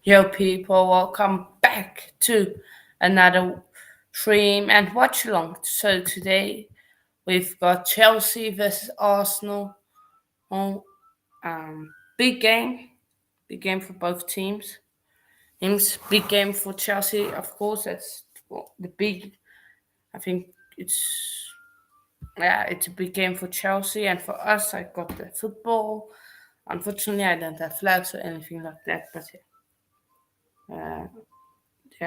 Yo, people, welcome back to another stream and watch along. So, today we've got Chelsea versus Arsenal. Oh, big game, big game for both teams. Big game for Chelsea, of course. That's the big. I think it's a big game for Chelsea, and for us, I got the football. Unfortunately, I don't have flags or anything like that, but yeah.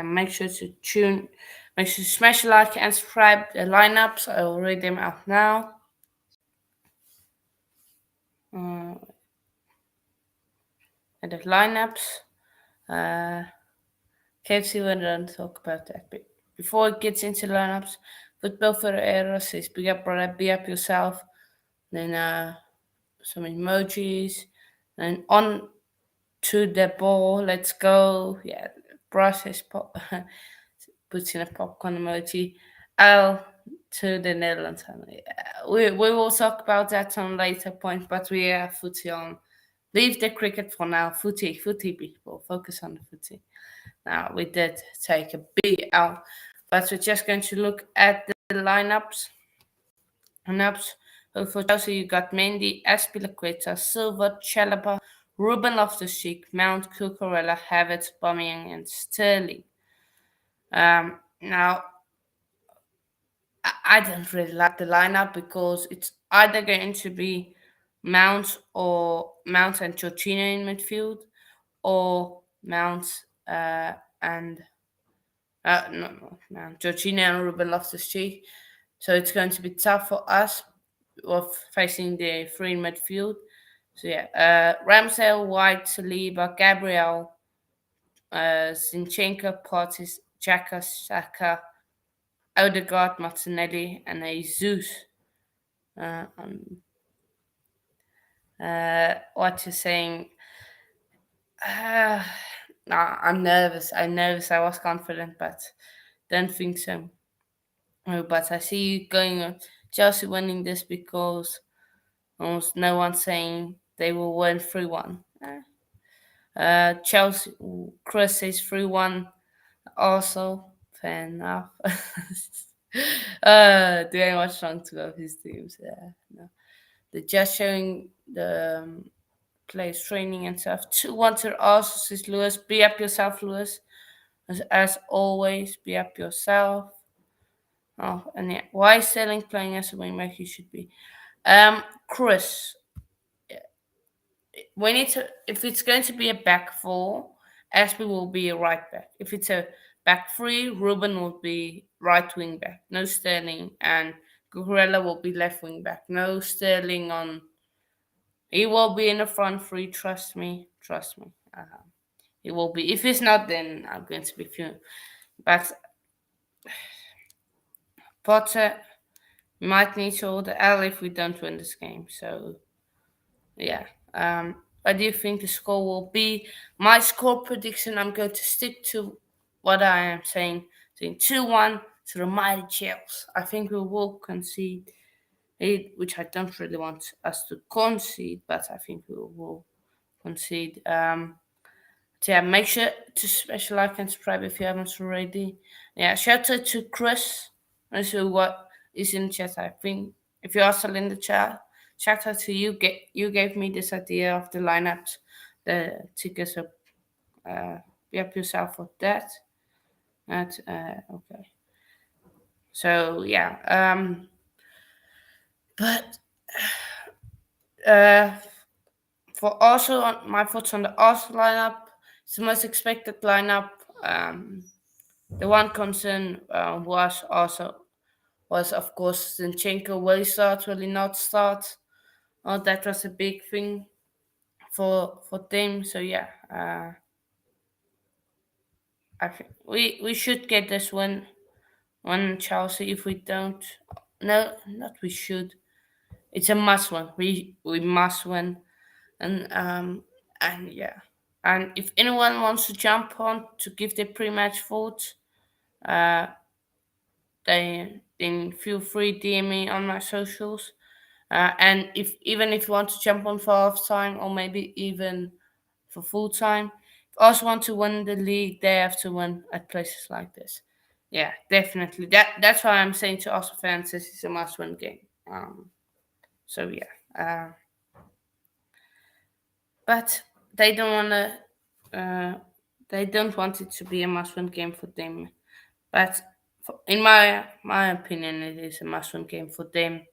Make sure to make sure to smash a like and subscribe. The lineups, I will read them out now. Uh, and the lineups, uh, KFC will then talk about that. But before it gets into lineups, football for the errors says big up brother, be up yourself. Then some emojis. Then on to the ball, let's go. Yeah, Brass has puts in a popcorn emoji. L to the Netherlands. Yeah, we will talk about that on a later point, but we have footy on. Leave the cricket for now. Footy people. Focus on the footy. Now, we did take a big L, but we're just going to look at the lineups. Lineups. So for Chelsea, you got Mendy, Aspilicueta, Silva, Chalaba, Ruben Loftus-Cheek, Mount, Cucurella, Havertz, Aubameyang, and Sterling. Now, I don't really like the lineup because it's either going to be Mount and Jorginho in midfield, or Mount and Mount Jorginho and Ruben Loftus-Cheek. So it's going to be tough for us of facing the three in midfield. So yeah, Ramsdale, White, Saliba, Gabriel, Zinchenko, Portis, Xhaka, Saka, Odegaard, Martinelli, and Jesus. What you're saying? Uh, nah, I'm nervous. I'm nervous. I was confident, but don't think so. Oh, but I see you going Chelsea winning this because almost no one's saying they will win 3-1. Chelsea, Chris says 3-1 also. Fair enough. Doing much wrong to both his teams. Yeah, no. They're just showing the players training and stuff. 2-1 to Arsenal, says Lewis. Be up yourself, Lewis. As always, be up yourself. Oh, and yeah, why is Sterling playing as a wingback? He should be. Chris, we need to. If it's going to be a back four, Ashby will be a right back. If it's a back three, Ruben will be right wing back. No Sterling, and Cucurella will be left wing back. No Sterling on. He will be in the front three. Trust me. Trust me. He will be. If he's not, then I'm going to be few. But Potter might need to hold the L if we don't win this game. So yeah. What do you think the score will be? My score prediction, I'm going to stick to what I am saying 2-1 to the mighty Chelsea. I think we will concede it, which I don't really want us to concede, but I think we will concede. So yeah, make sure to special like and subscribe if you haven't already. Yeah, shout out to Chris. Also, what is in the chat? I think if you are still in the chat, shout out to you. You gave me this idea of the lineups, the tickets up. Be up yourself for that. That okay. So yeah, but uh, for also my thoughts on the Arsenal lineup, it's the most expected lineup. The one concern was of course Zinchenko. Will he start? Will he not start? Oh, that was a big thing for them. So yeah, I think we should get this win on Chelsea. If we don't, no, not we should. It's a must win. We must win, and yeah. And if anyone wants to jump on to give their pre-match thoughts, uh, then feel free DM me on my socials. And if you want to jump on for half time or maybe even for full time, also want to win the league, they have to win at places like this. Yeah, definitely. That's why I'm saying to Arsenal fans, this is a must-win game. So yeah, but they don't wanna. They don't want it to be a must-win game for them. But in my opinion, it is a must-win game for them.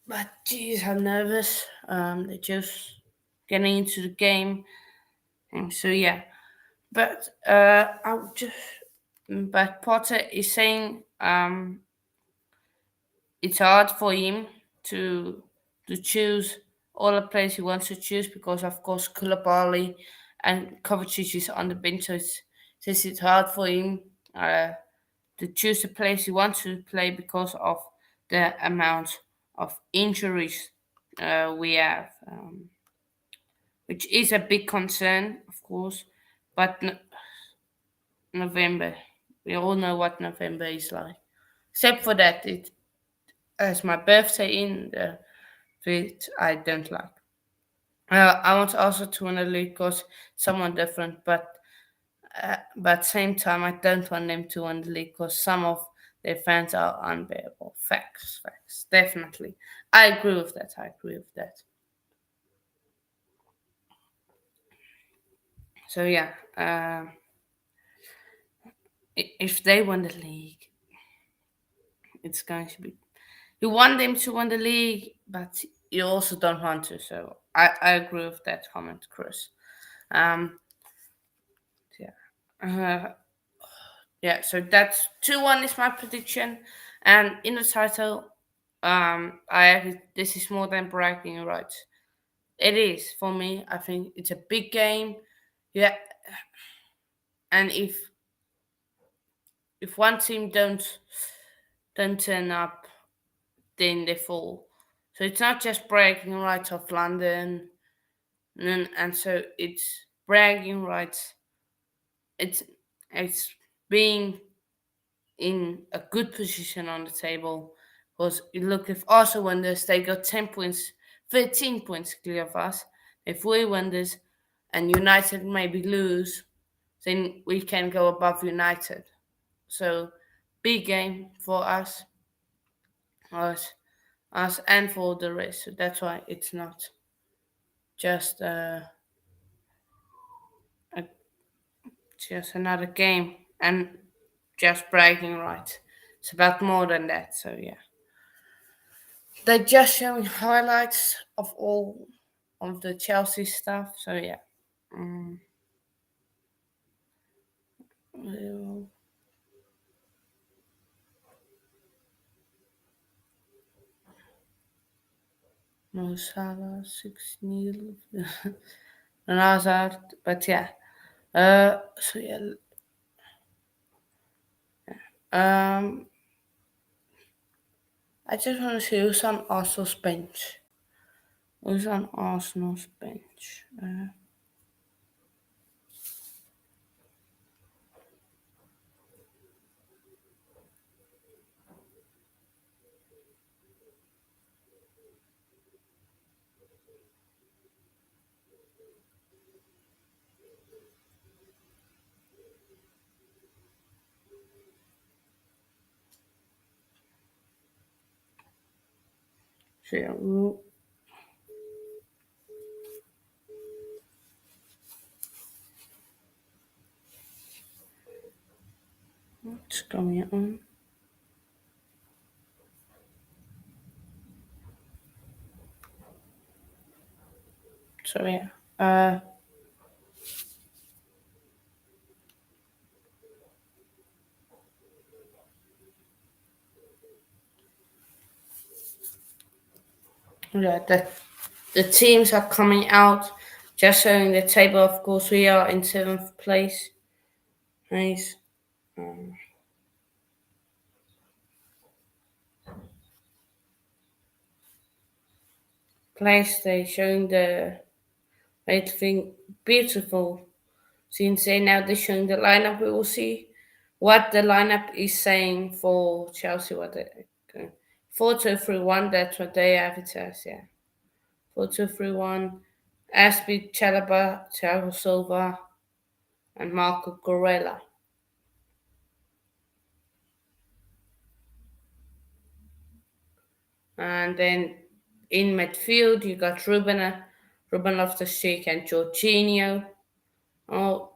But geez, I'm nervous. They're just getting into the game, and so yeah. But I'll just. But Potter is saying it's hard for him to to choose all the players he wants to choose because of course Koulibaly and Kovacic is on the bench, so it's hard for him uh, to choose the players he wants to play because of the amount of injuries we have, which is a big concern, of course. But November, we all know what November is like. Except for that, it has my birthday in the which I don't like. I want also to win a league because someone different, but same time I don't want them to win the league because some of their fans are unbearable. Facts, definitely. I agree with that. I agree with that. So yeah, if they win the league, it's going to be. You want them to win the league, but you also don't want to. So I agree with that comment, Chris. Um, yeah. Yeah, so that's 2-1 is my prediction. And in the title, I have this is more than bragging rights. It is for me. I think it's a big game. Yeah, and if one team don't turn up, then they fall. So it's not just bragging rights of London, and so it's bragging rights. It's being in a good position on the table. Because you look, if Arsenal win this, they got 10 points, 13 points clear of us. If we win this and United maybe lose, then we can go above United. So, big game for us, us and for the rest. So that's why it's not just a, just another game and just bragging rights. It's about more than that. So yeah. They're just showing highlights of all of the Chelsea stuff. So yeah, mm, Mo Salah 6-0, and Hazard. But yeah, so yeah, um, I just want to see who's on Arsenal's bench. Who's on Arsenal's bench? So yeah, what's going on? So yeah, yeah, the teams are coming out. Just showing the table. Of course, we are in seventh place. Nice. Um, PlayStation, the I think beautiful since they now they're showing the lineup. We will see what the lineup is saying for Chelsea. What they 4-2-3-1. That's what they advertise. Yeah, 4-2-3-1, Aspi Chalaba, Thiago Silva, and Marco Corella. And then in midfield, you got Ruben Loftus-Cheek and Jorginho. Oh,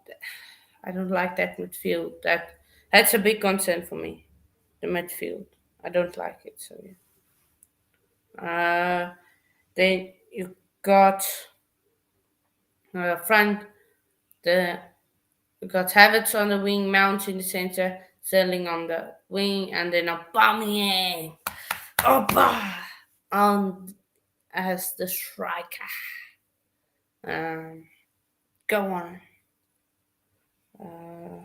I don't like that midfield. That's a big concern for me. The midfield, I don't like it. So yeah. Then you got front the you got Havertz on the wing, Mount in the center, Sterling on the wing, and then Aubameyang. Oba on as the striker. Um, Go on. Uh,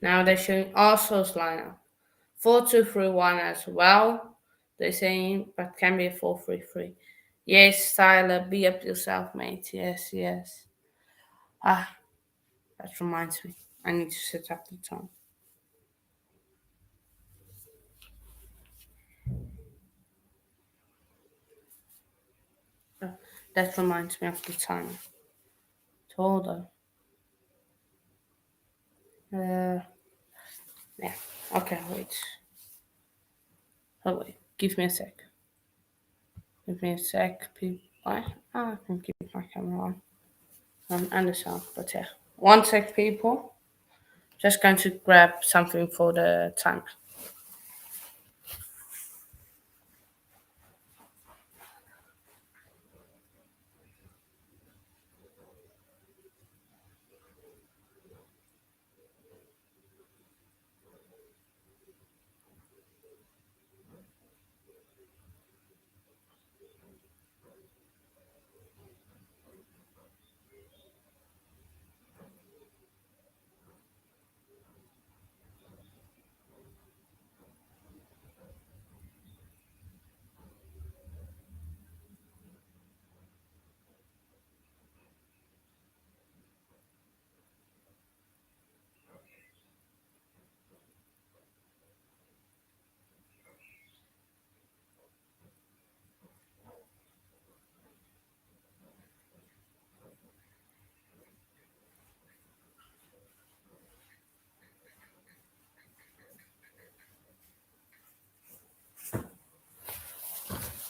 Now they're showing Arsenal's lineup. 4-2-3-1 as well. They're saying, but can be a 4-3-3. Yes, Tyler, be up yourself, mate. Yes, yes. Ah, that reminds me. I need to set up the time. That reminds me of the time. Hold on. Yeah. Okay, wait. Oh, wait. Give me a sec. Give me a sec, people. I can keep my camera on. And the sound, but yeah. 1 sec, people. Just going to grab something for the timer.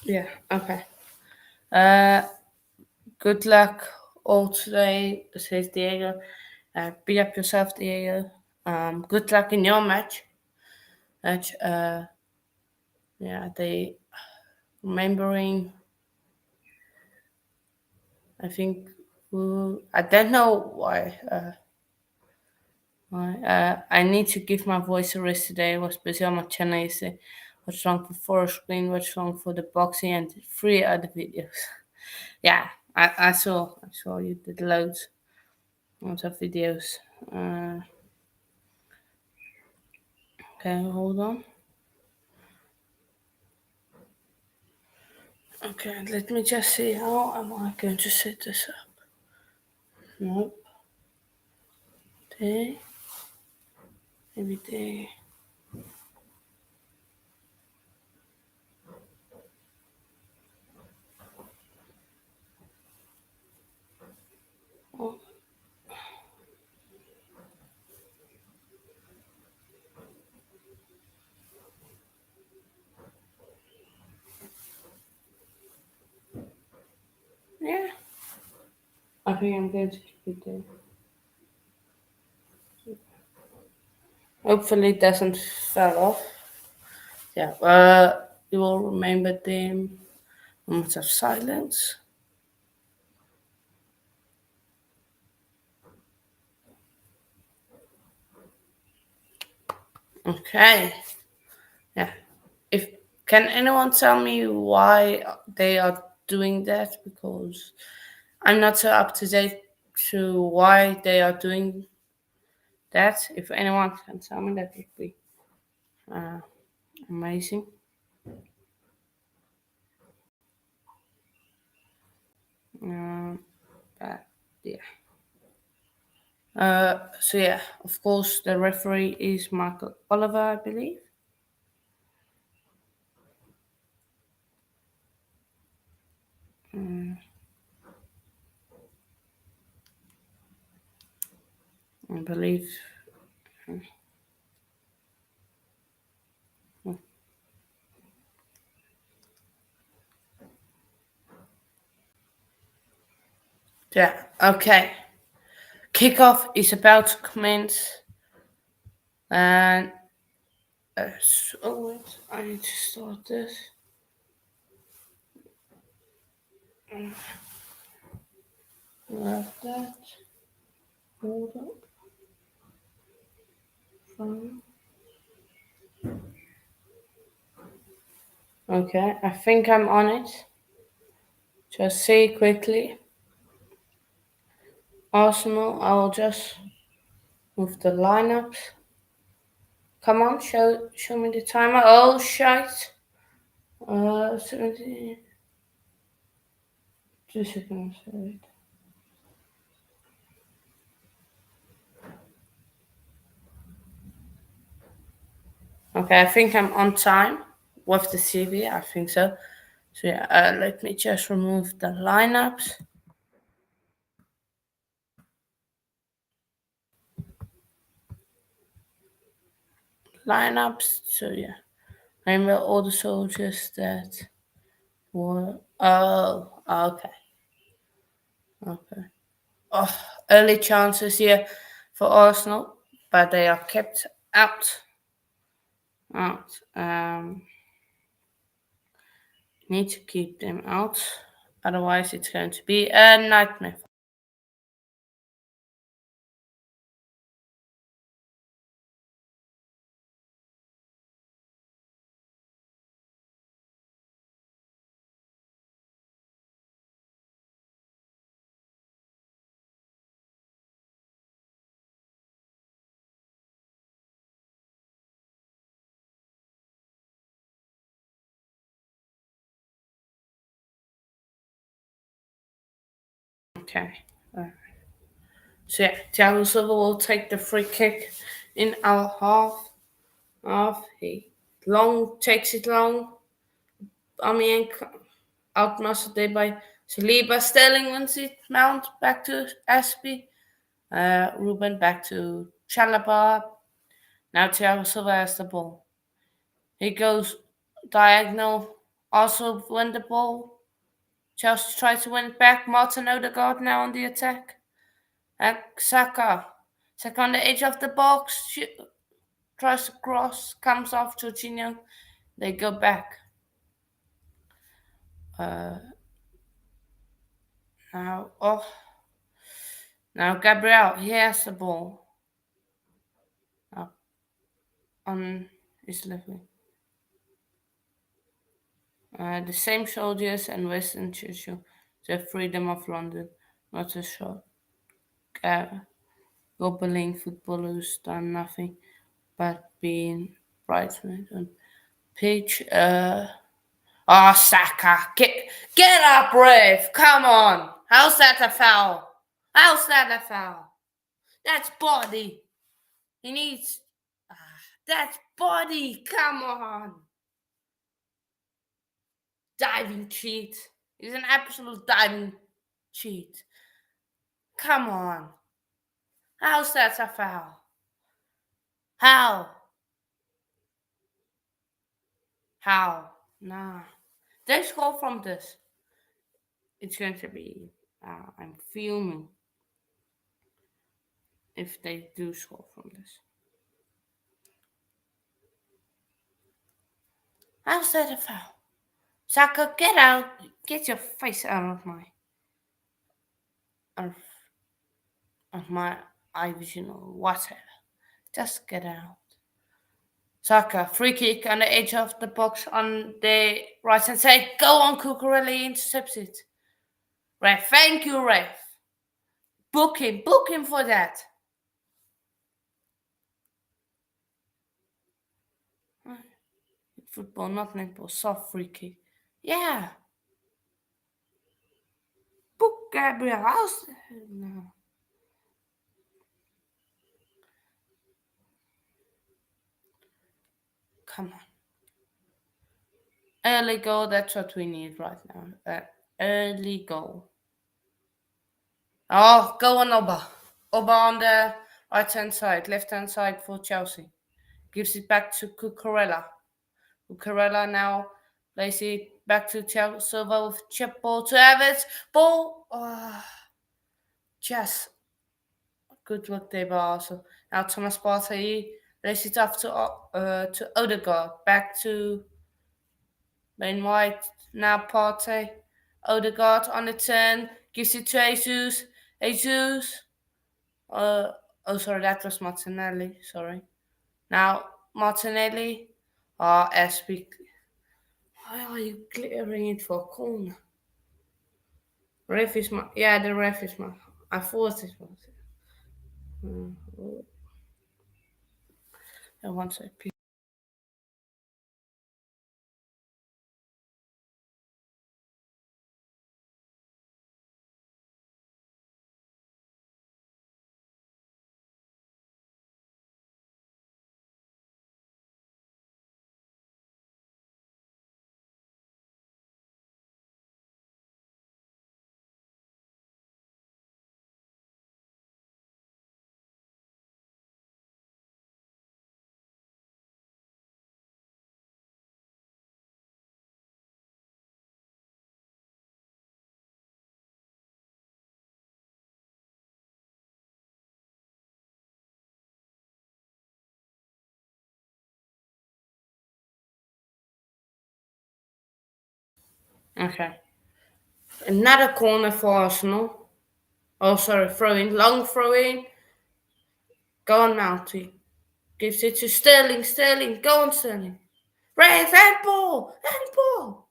Yeah, okay. Uh, Good luck all today, says Diego. Beat up yourself, Diego. Good luck in your match. Yeah, they remembering. I think. I don't know why. I need to give my voice a rest today. I was busy on my channel yesterday. What's wrong for Forest Green? What's wrong for the boxing and 3 other videos? Yeah, I saw you did loads of videos. Okay, hold on. Okay, let me just see how am I going to set this up. Nope. There. Maybe there. Oh, yeah. I think I'm going to keep it there. Hopefully it doesn't fall off. Yeah. You will remember them. Moments of silence. Okay. Yeah. If can anyone tell me why they are doing that? Because I'm not so up to date to why they are doing that. If anyone can tell me, that would be uh, amazing. But yeah. So yeah, of course, the referee is Michael Oliver, I believe. Mm, I believe. Yeah. Okay. Kickoff is about to commence, and wait, I need to start this. Like that. Hold up. Okay, I think I'm on it. Just see quickly. Arsenal, I'll just move the lineups. Come on, show me the timer. Oh shite. 70. 2 seconds. Wait. Okay, I think I'm on time with the CV. I think so. So yeah, let me just remove the lineups. Lineups. So yeah, remember all the soldiers that were. Oh, okay, okay. Oh, early chances here for Arsenal, but they are kept out. Out. Need to keep them out, otherwise it's going to be a nightmare. Okay. So yeah, Thiago Silva will take the free kick in our half. He long takes it long. Amiens outmuscled there by Saliba. Sterling wins it. Mount back to Aspie. Ruben back to Chalaba. Now Thiago Silva has the ball. He goes diagonal. Also win the ball. Chelsea tries to win it back. Martin Odegaard now on the attack. And Saka. Saka on the edge of the box. Tries to cross. Comes off Jorginho. They go back. Uh, now, now Gabriel. He has the ball. On his left wing. The same soldiers and Western Churchill. The freedom of London. Not a shot. Gobbling footballers done nothing but being bridesmaid on pitch. Saka, get up, Ref! Come on! How's that a foul? How's that a foul? That's body. He needs. That's body. Come on. Diving cheat. He's an absolute diving cheat. Come on. How's that a foul? How? How? Nah. They score from this. It's going to be. I'm fuming if they do score from this. How's that a foul? Saka, get out. Get your face out of, of my eye vision or whatever. Just get out. Saka, free kick on the edge of the box on the right hand side. Go on, Cucurella intercepts it. Ref, thank you, ref. Book him for that. Football, not netball, soft free kick. Yeah. Book Gabriel House. No. Come on. Early goal, that's what we need right now. Early goal. Oh, go on Oba. Oba on the right-hand side, left-hand side for Chelsea. Gives it back to Cucurella. Cucurella now plays it back to Silva with chip ball to Havertz. Ball. Yes. Good work there, but also now Thomas Partey lays it off to Odegaard. Back to Ben White. Now Partey. Odegaard on the 10. Gives it to Jesus. Jesus. Sorry, that was Martinelli. Sorry. Now Martinelli. SB. Why are you clearing it for a corner? Ref is my. Yeah, the ref is my. I thought it was. One sec. Okay. Another corner for Arsenal. Oh, sorry, throw in. Long throw in. Go on now. Gives it to Sterling. Sterling. Go on, Sterling. Rave, handball. Handball.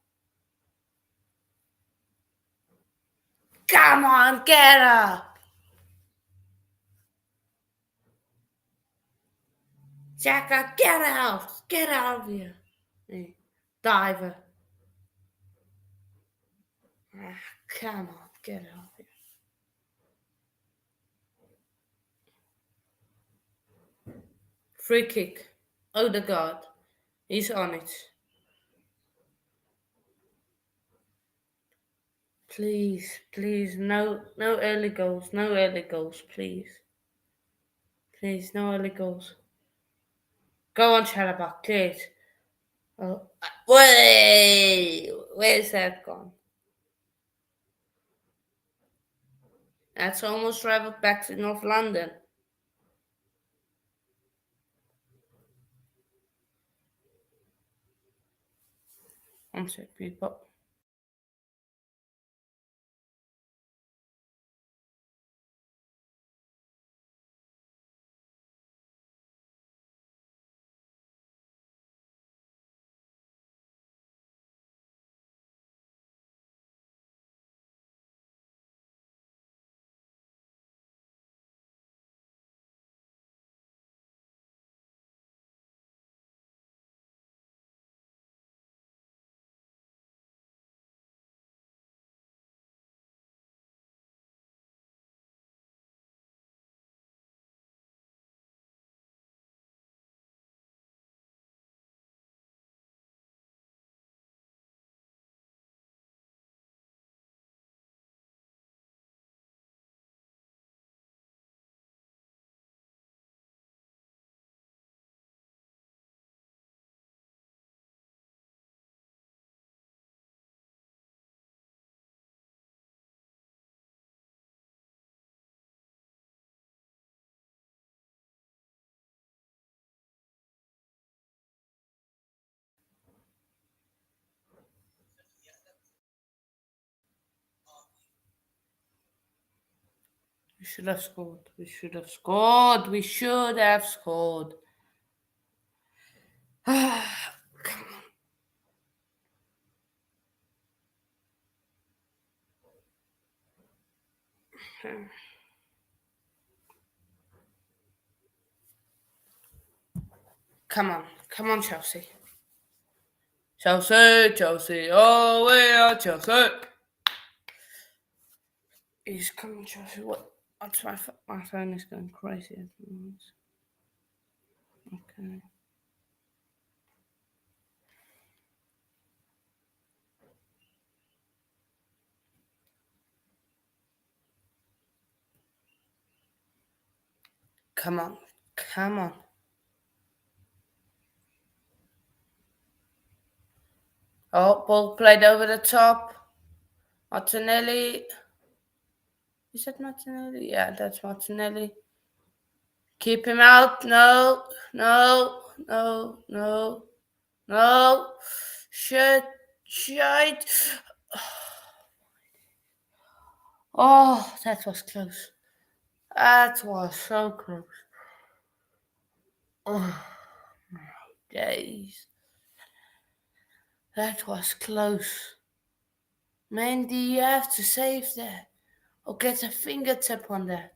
Come on, get up. Xhaka, get out. Get out of here. Hey, diver. Come on, get out of here. Free kick. Odegaard. He's on it. Please, please, no early goals, no early goals, please. Please, no early goals. Go on, Chalobah, please. Oh, wait, where's that gone? That's almost travelled back to North London. One sec, people. We should have scored. We should have scored. We should have scored. Come on, Chelsea. Chelsea, Chelsea, oh, we are Chelsea. He's coming, Chelsea. What? What's my phone is going crazy at the moment. Okay. Come on. Come on. Oh, ball played over the top. Martinelli. Is that Martinelli? Yeah, that's Martinelli. Keep him out. No, no, no, no, no. Shit, shit. Oh, that was close. That was so close. Oh, days. That was close. Mandy, you have to save that. Or get a fingertip on that.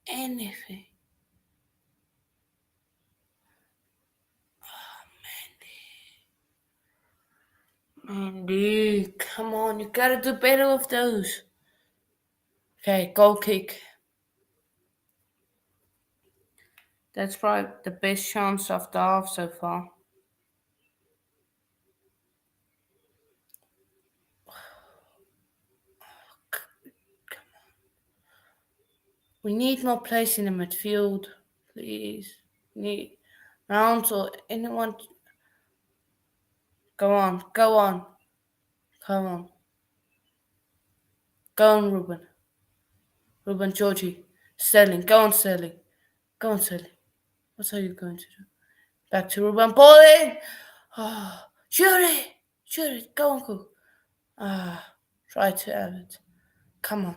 Anything. Mandy, come on. You gotta do better with those. Okay, goal kick. That's probably the best chance of the half so far. We need more place in the midfield, please. Need rounds or anyone. Go on, go on, come on. Go on, Ruben. Ruben Georgie. Sterling, go on, Sterling. Go on, Sterling. What are you going to do? Back to Ruben. Ball in! Oh, shoot it! Shoot it! Go on, Cook. Try to have it. Come on.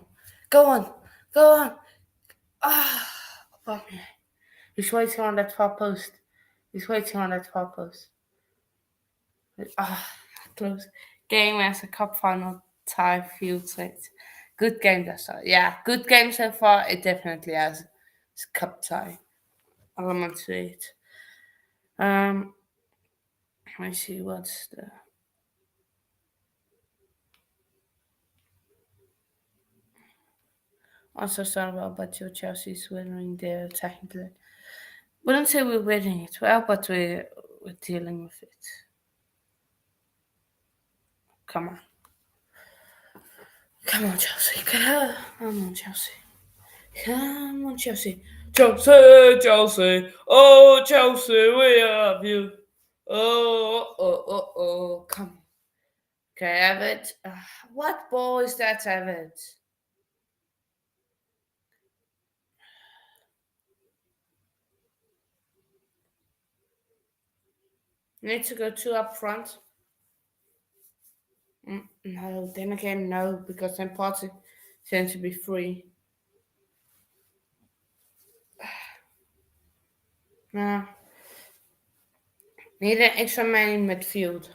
Go on. Go on. Aubameyang. He's waiting on that far post. He's waiting on that far post. Close. Game as a cup final tie field set. Good game that's all. Yeah, good game so far. It definitely has. It's cup tie. Element to it. Let me see what's the. Also, sorry about your Chelsea's winning their attacking play. Wouldn't say we're winning it well, but we're dealing with it. Come on. Come on, Chelsea. Come on, Chelsea. Come on, Chelsea. Chelsea, Chelsea. Oh, Chelsea, we love you. Oh. Come on. Okay, Everett. What ball is that, Everett? Need to go two up front. No, then again, no, because then Partey tends to be free. No. Need an extra man in midfield.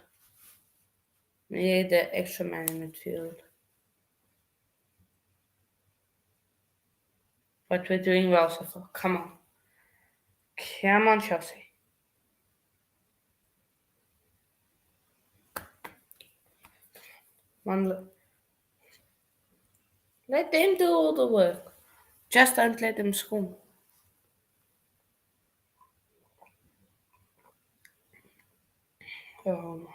Need an extra man in midfield. But we're doing well so far. Come on. Come on, Chelsea. One. Let them do all the work. Just don't let them score. Oh my.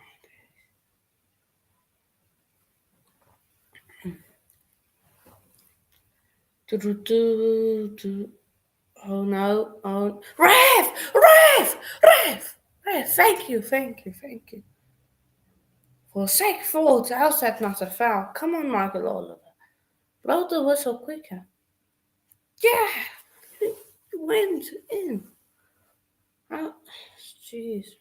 Oh no. Oh. Ref! Thank you. For a sake fault, how's that not a foul? Come on, Michael Oliver. Blow the whistle quicker. Yeah! You went in. Oh, jeez.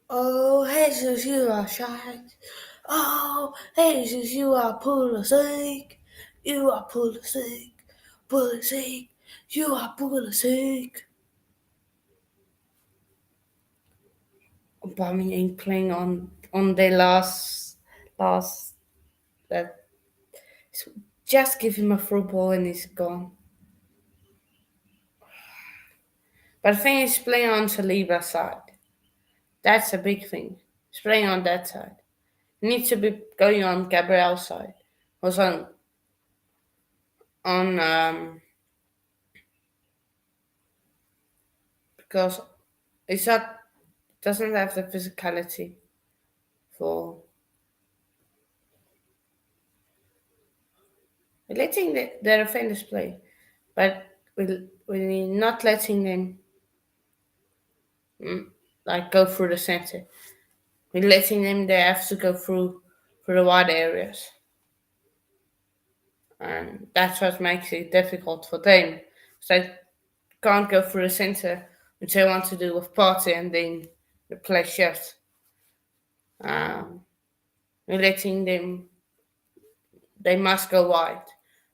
Oh, Jesus, you are shite. Oh, Jesus, you are full of sick. You are full of sick. Full of sick. You are full of sick. Aubameyang playing on their last that just give him a through ball and he's gone. But the thing is playing on Saliba's side. That's a big thing. He's playing on that side. He needs to be going on Gabriel's side. Was on because Isak doesn't have the physicality for We're letting the defenders play, but we're not letting them mm, like go through the center. We're letting them they have to go through the wide areas, and that's what makes it difficult for them. So they can't go through the center, which they want to do with Party, and then the play shifts. Um, we're letting them they must go wide.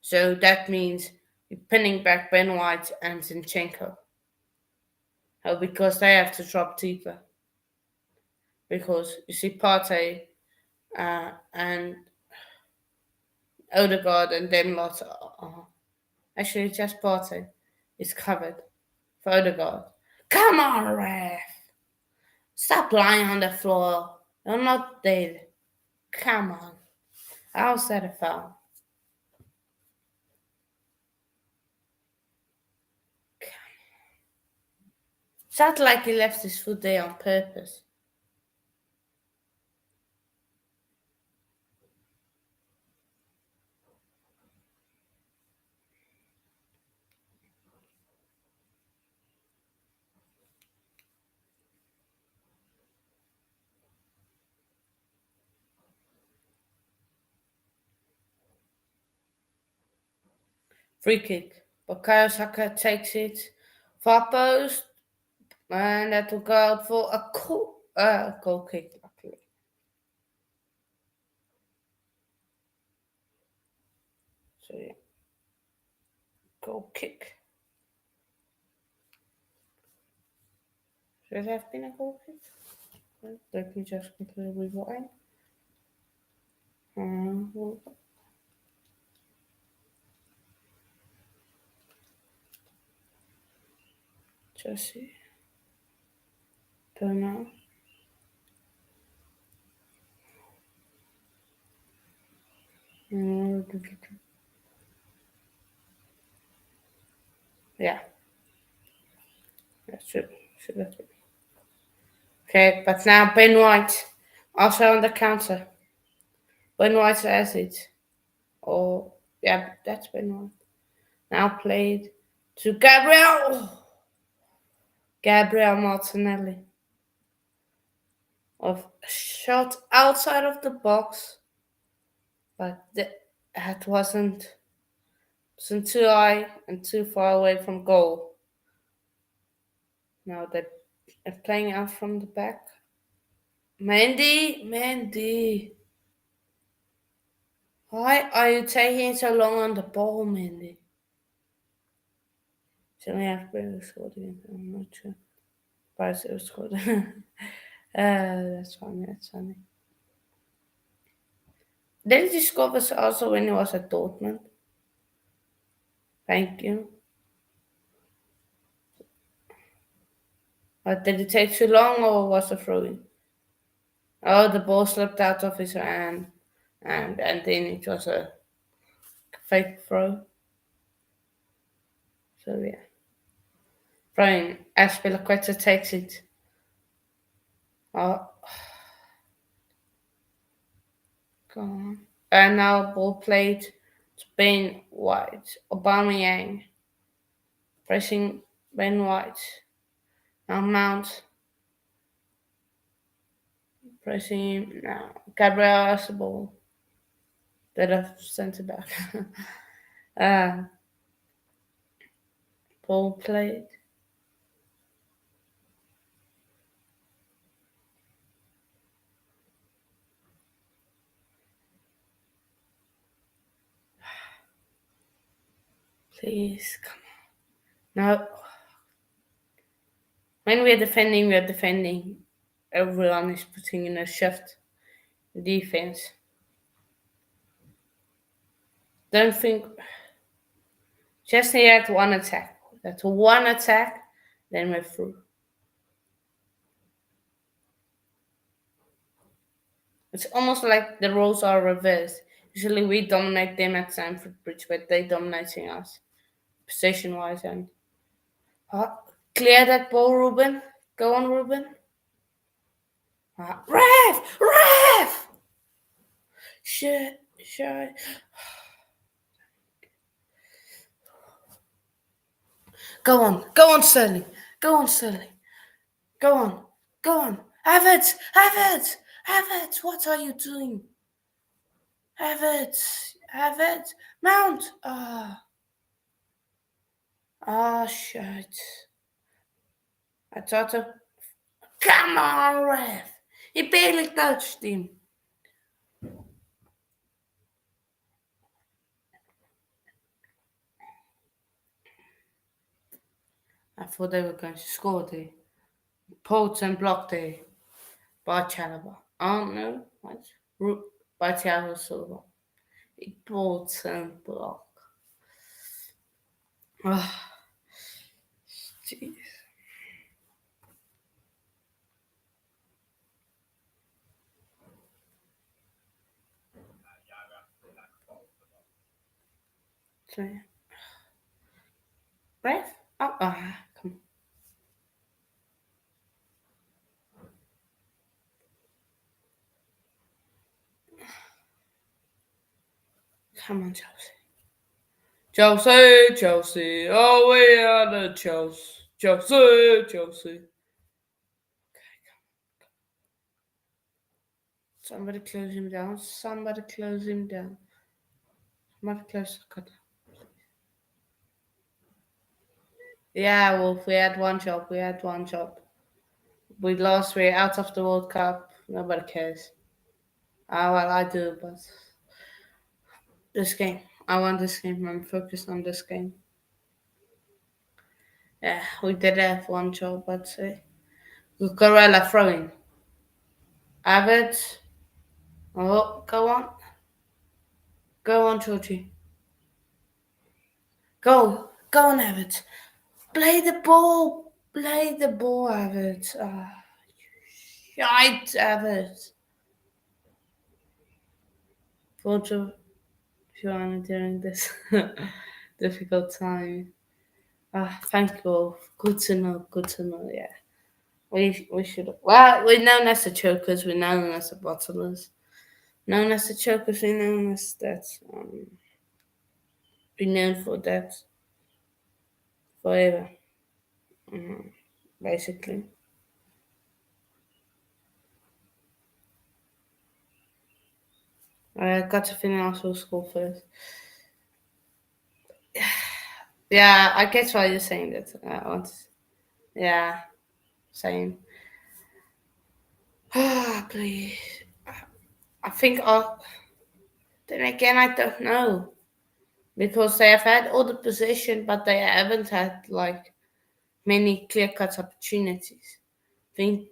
So that means we're pinning back Ben White and Zinchenko. Because they have to drop deeper. Because you see Partey and Odegaard and them lots are actually just Partey is covered for Odegaard. Come on, ref! Stop lying on the floor. You're not dead. Come on. How's that a foul? Sounds like he left his foot there on purpose. Free kick. Bukayo Saka takes it. Far post. And that will go out for a goal kick, luckily. So yeah. Goal kick. Should it have been a goal kick? Let me just quickly rewind. Jesse. Don't know. Yeah. That should have been. Okay, but now Ben White. Also on the counter. Ben White has it. Oh, yeah, that's Ben White. Now played to Gabriel Martinelli. Of shot outside of the box, but that wasn't too high and too far away from goal. Now they're playing out from the back. Mendy. Why are you taking so long on the ball, Mendy? So we have to scored again. I'm not sure. But it was scored. That's funny. Didn't he score also when he was at Dortmund? Thank you. But did it take too long or was it throwing? Oh, the ball slipped out of his hand, and then it was a fake throw. So yeah, throwing. Aspilicueta takes it. Oh, go on. And now ball played to Ben White. Aubameyang pressing Ben White. Now Mount pressing him. Now Gabriel has the ball. That I've sent it back. Ball played. Please, come on. No. When we're defending. Everyone is putting in a shift defense. Don't think. Just he had one attack. That's one attack, then we're through. It's almost like the roles are reversed. Usually we dominate them at Stamford Bridge, but they dominating us, position wise. And clear that ball, Ruben. Go on, Ruben. Ref! Shit. Go on, Sterling. Go on, Sterling. Go on. Go on. Havertz. Havertz. Havertz. What are you doing? Havertz. Havertz. Mount. Shit. I thought of. Come on, ref. He barely touched him. I thought they were going to score there. Potent block there by Chalaba. Oh no, what? By Thiago Silva. A potent block. Ah, jeez. So, ref? Come Come on, Chelsea. Chelsea, Chelsea. Oh, we are the Chelsea. Chelsea, Chelsea. Somebody close him down. Somebody close him down. Somebody close the cutter. Yeah, Wolf, we had one job. We had one job. We lost. We're out of the World Cup. Nobody cares. Well, I do, but this game. I want this game. I'm focused on this game. Yeah, we did have one job, I'd say. Cucurella throwing. Abbott. Oh, go on. Go on, Georgie. Go. Go on, Abbott. Play the ball. Play the ball, Abbott. Shite, Abbott. Photo Joanna during this difficult time. Thank you. Good to know. Good to know. Yeah, we should. Well, we're known as the chokers. We're known as the bottlers. Known as the chokers. We're known as that. Be known for that forever. Basically. I got to finish also school first. Yeah, I get why you're saying that. Yeah, same. Please. I think. Then again, I don't know because they have had all the position, but they haven't had like many clear-cut opportunities. think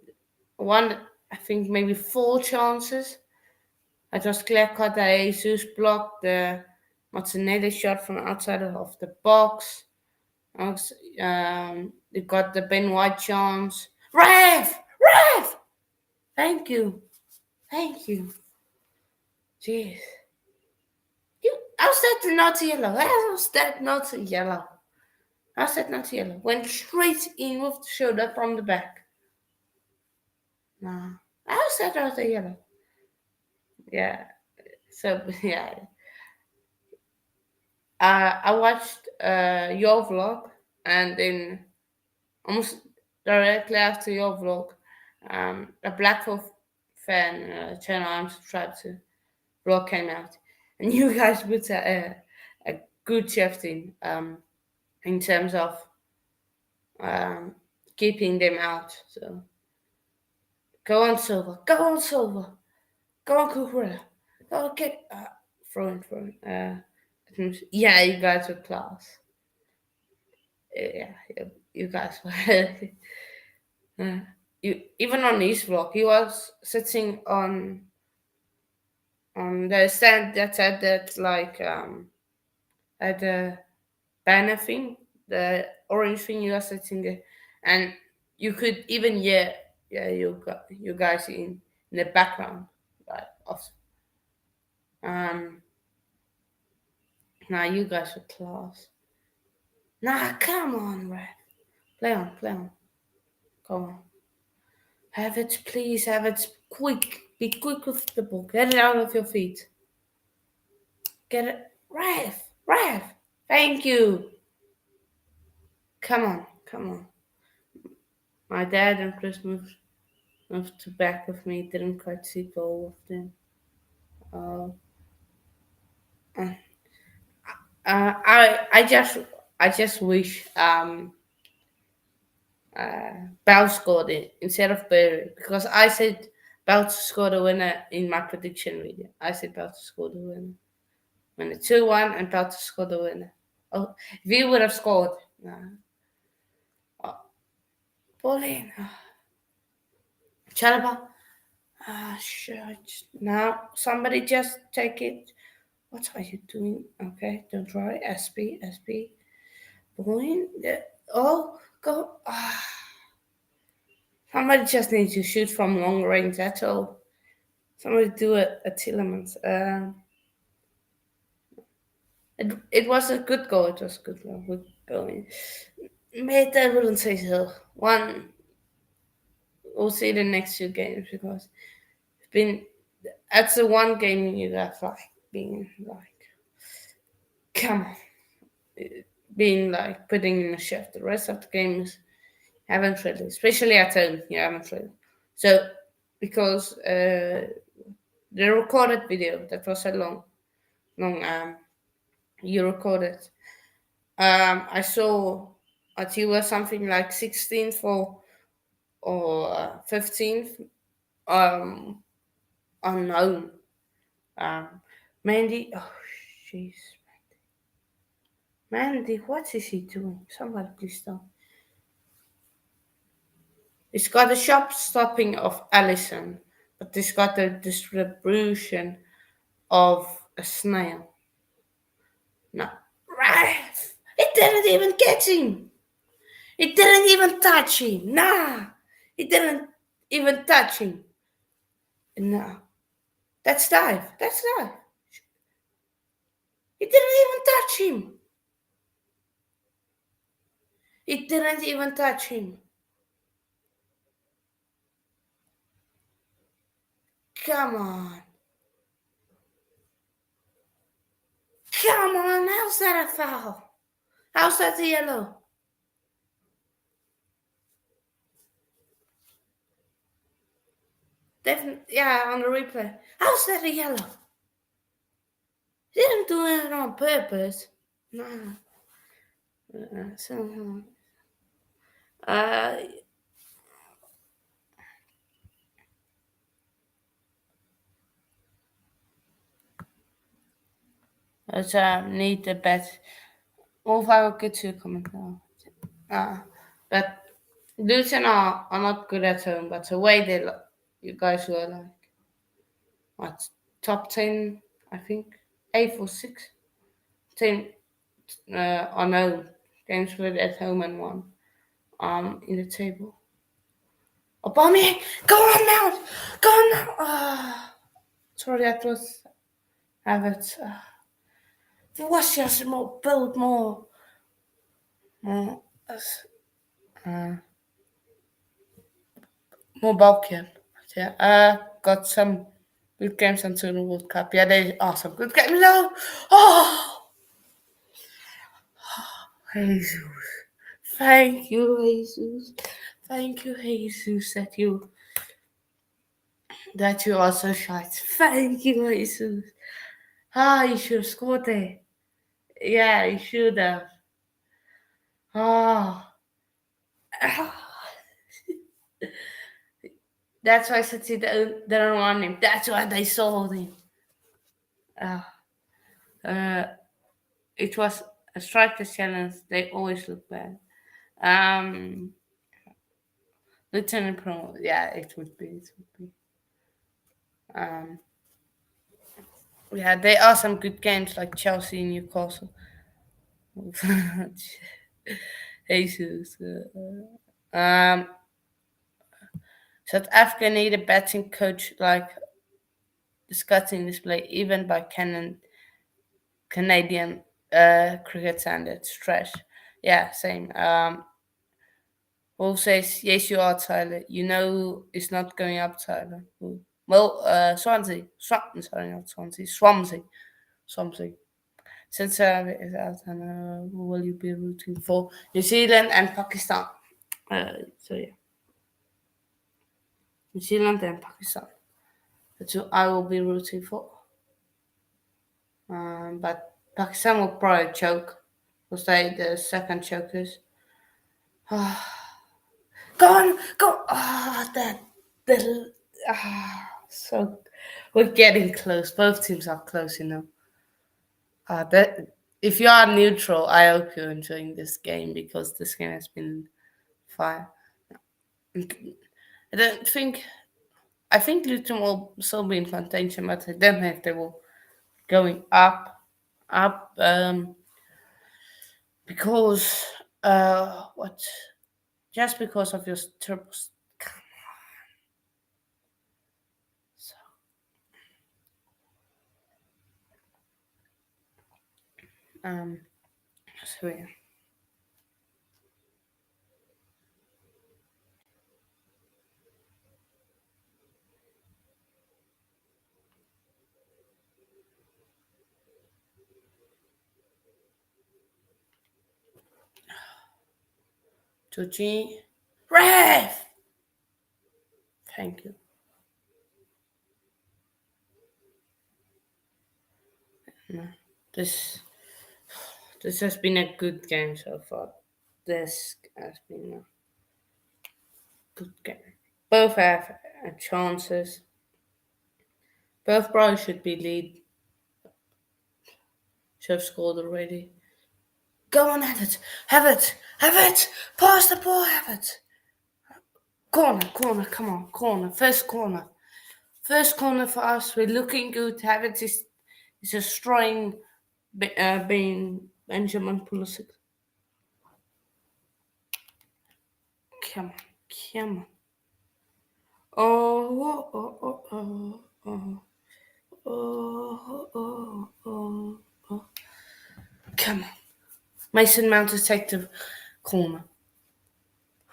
one. I think maybe 4 chances. It was clear-cut that Jesus blocked the Martinelli shot from outside of the box. They got the Ben White chance. Ref! Thank you. Thank you. Jeez. How's that not yellow? How's that not yellow? How's that not yellow? Went straight in with the shoulder from the back. No. How's that not a yellow? Yeah. So, yeah. I watched your vlog and then almost directly after your vlog, a Black Wolf fan channel I'm subscribed to vlog came out, and you guys put a good shift in terms of keeping them out. So go on, Silver. Go on, Silver. Go on, Cucurella. Go on, get throwing. Yeah, you guys were class. Yeah, you guys were. You even on his vlog, he was sitting on the stand that had that like at the banner thing, the orange thing. You was sitting there, and you could even hear you guys in the background, like of Nah, you guys were class. Nah, come on, Red. Play on. Come on. Have it, please. Have it quick. Be quick with the ball. Get it out of your feet. Get it. Ref. Thank you. Come on, come on. My dad on Christmas moved to back of me, didn't quite see both of them. Uh, uh, I just wish Bell scored it instead of Berry because I said Bell to score the winner in my prediction video. I said Bell to score the winner. When the 2-1 and Bell to score the winner. Oh, if he would have scored. Oh, Pauline. Chalaba. Shit. Now, somebody just take it. What are you doing? Okay, don't try. SP. Pauline. Oh, go. Somebody just needs to shoot from long range, that's all. Somebody do a Tillemans. It was a good goal. It was a good goal. Good going. Mate, I wouldn't say so. One, we'll see the next two games because it's been that's the one game you got like being like, come on, being like putting in a shift. The rest of the games haven't really, especially at home, you haven't really. So because the recorded video that was so long you recorded. I saw that you were something like 16th or 15th um, unknown. Um, Mandy, oh jeez, Mandy, what is he doing? Somebody please stop. It's got a sharp stopping of Allison, but it's got a distribution of a snail. No, right? It didn't even get him. It didn't even touch him. Nah, it didn't even touch him. No, that's dive. That's dive. It didn't even touch him. It didn't even touch him. Come on. Come on. How's that a foul? How's that a yellow? Definitely, yeah, on the replay. How's that a yellow? He didn't do it on purpose. No. Uh, it's need a bet. Of our good to comment now. But Luton are not good at home, but the way you guys were like, what, top 10, I think, 8 or 6, 10 on no games with at home and one in the table. Aubameyang, go on now! Go on now! Sorry, that was Havertz. It was just more, build more, uh, more bulkier. Yeah, got some good games until the World Cup. Yeah, they are some good games. No! Oh! Jesus. Thank you, Jesus. Thank you, Jesus, that you are so shite. Thank you, Jesus. You should have scored there. Yeah, you should have. Oh. That's why City don't want him. That's why they sold him. Uh, it was a striker challenge. They always look bad. Lieutenant Pro, yeah, it would be. It would be. Yeah, there are some good games like Chelsea and Newcastle. Jesus. South Africa need a batting coach like discussing display even by Canadian cricket standards. Trash. Yeah, same. Wolf says, yes, you are, Tyler. You know it's not going up, Tyler. Well, Swansea. Sorry, not Swansea. Swansea. Since is out, and who will you be rooting for? New Zealand and Pakistan. So yeah, New Zealand and Pakistan. That's who I will be rooting for. But Pakistan will probably choke. Because they the second chokers. Go on, go! The so we're getting close. Both teams are close enough. That if you are neutral, I hope you're enjoying this game because this game has been fun. I don't think. I think Luton will still be in contention, but I don't know if they will going up. Because what? Just because of your triple. So, um, so yeah. Georgie, Ref. Thank you. No, this this has been a good game so far. This has been a good game. Both have chances. Both probably should be lead. Should have scored already. Go on, have it. Have it. Have it. Pass the ball, have it. Corner, come on, corner. First corner. First corner for us. We're looking good. Have it is destroying being Benjamin Pulisic. Come on. Oh. Oh. Come on. Mason Mount to take the corner.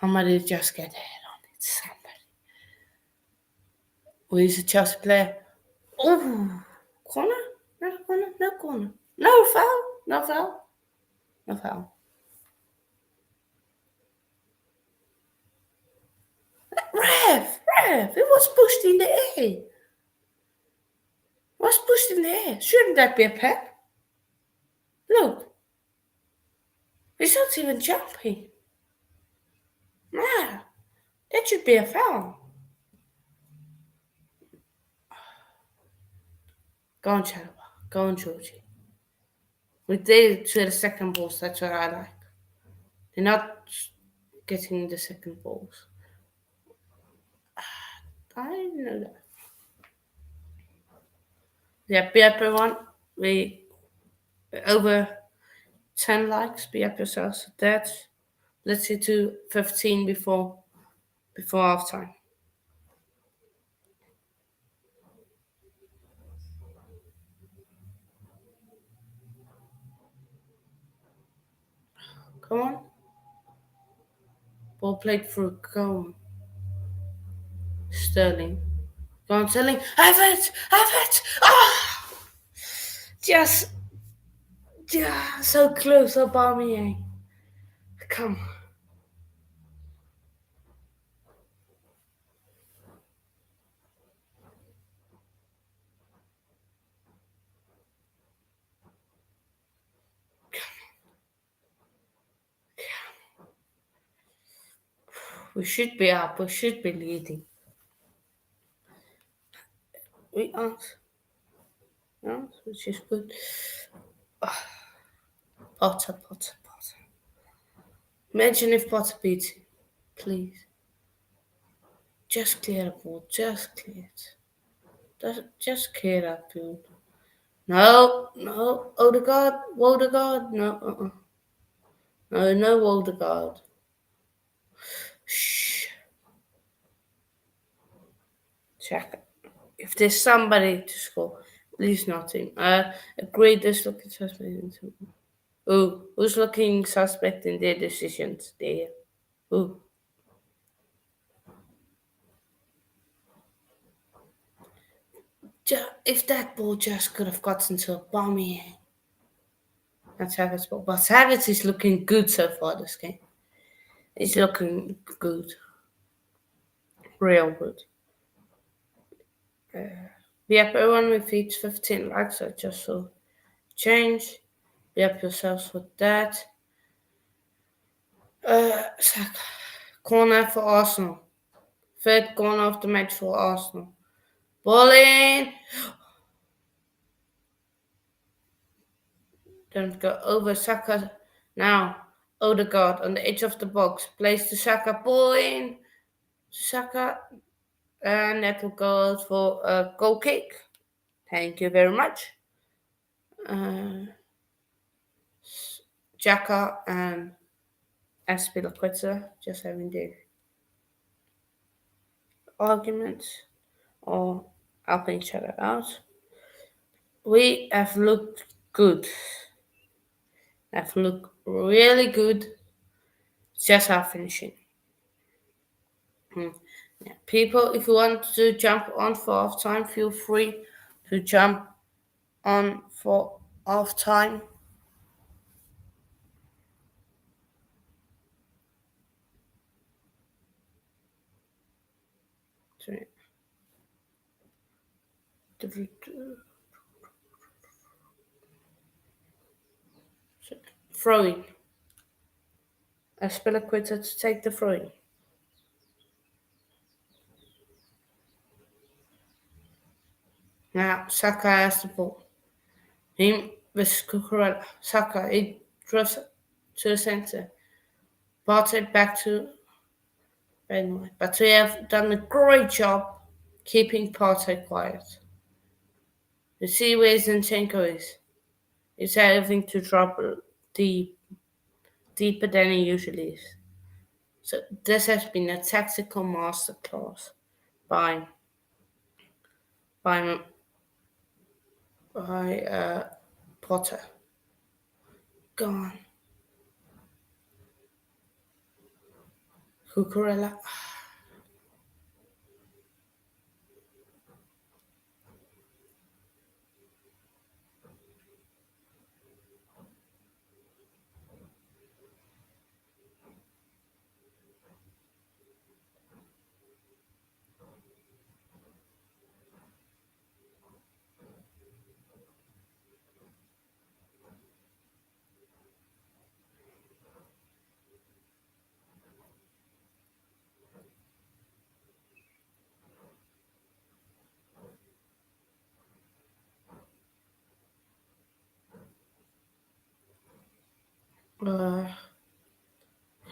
Somebody just get ahead on it. Somebody. Or he's a Chelsea player. Oh. Corner? No corner. No corner. No foul. No foul. No foul. Ref. It was pushed in the air. Was pushed in the air. Shouldn't that be a pen? Look. He's not even jumping. Nah. That should be a foul. Go on, Chalaba. Go on, Georgie. We did it to the second balls. That's what I like. They're not getting the second balls. I know that. Yeah, be up everyone. We over 10 likes. Be up yourselves. That. Let's see to 15 before half time. Come on. Ball played through. Go on. Sterling. Go on, Sterling. Have it! Ah! Just so close, Aubameyang. Come on. We should be up. We should be leading. We aren't. No, which is good. Potter. Imagine if Potter beats him. Please. Just clear the ball. Just clear it. Just clear that field. No. Odegaard. No. No, Odegaard. Shh. Check. If there's somebody to score, please not him. Agreed, this looking suspect. Oh, who's looking suspect in their decisions there? Who? If that ball just could have gotten to Aubameyang. at Saka's ball. But Savic is looking good so far this game. He's looking good. Real good. We have everyone with each 15 likes, I just saw change. Be up yourselves with that. Saka. Corner for Arsenal. Third corner of the match for Arsenal. Ball in. Don't go over Saka. Now, Odegaard on the edge of the box. Plays to Saka. Ball in. Saka. And that will go out for a goal kick. Thank you very much. Xhaka and Azpilicueta just having their arguments or helping each other out. We have looked good. Have looked really good. Just our finishing. Yeah. People, if you want to jump on for half time, feel free to jump on for half time. Throwing. Azpilicueta to take the throwing. Now Saka has the ball. Him with Cucurella. Saka, he drives to the centre. Partey back to Benoit. But we have done a great job keeping Partey quiet. You see where Zinchenko is? He's having to drop deeper than he usually is. So this has been a tactical masterclass by by Potter. Gone. Cucurella.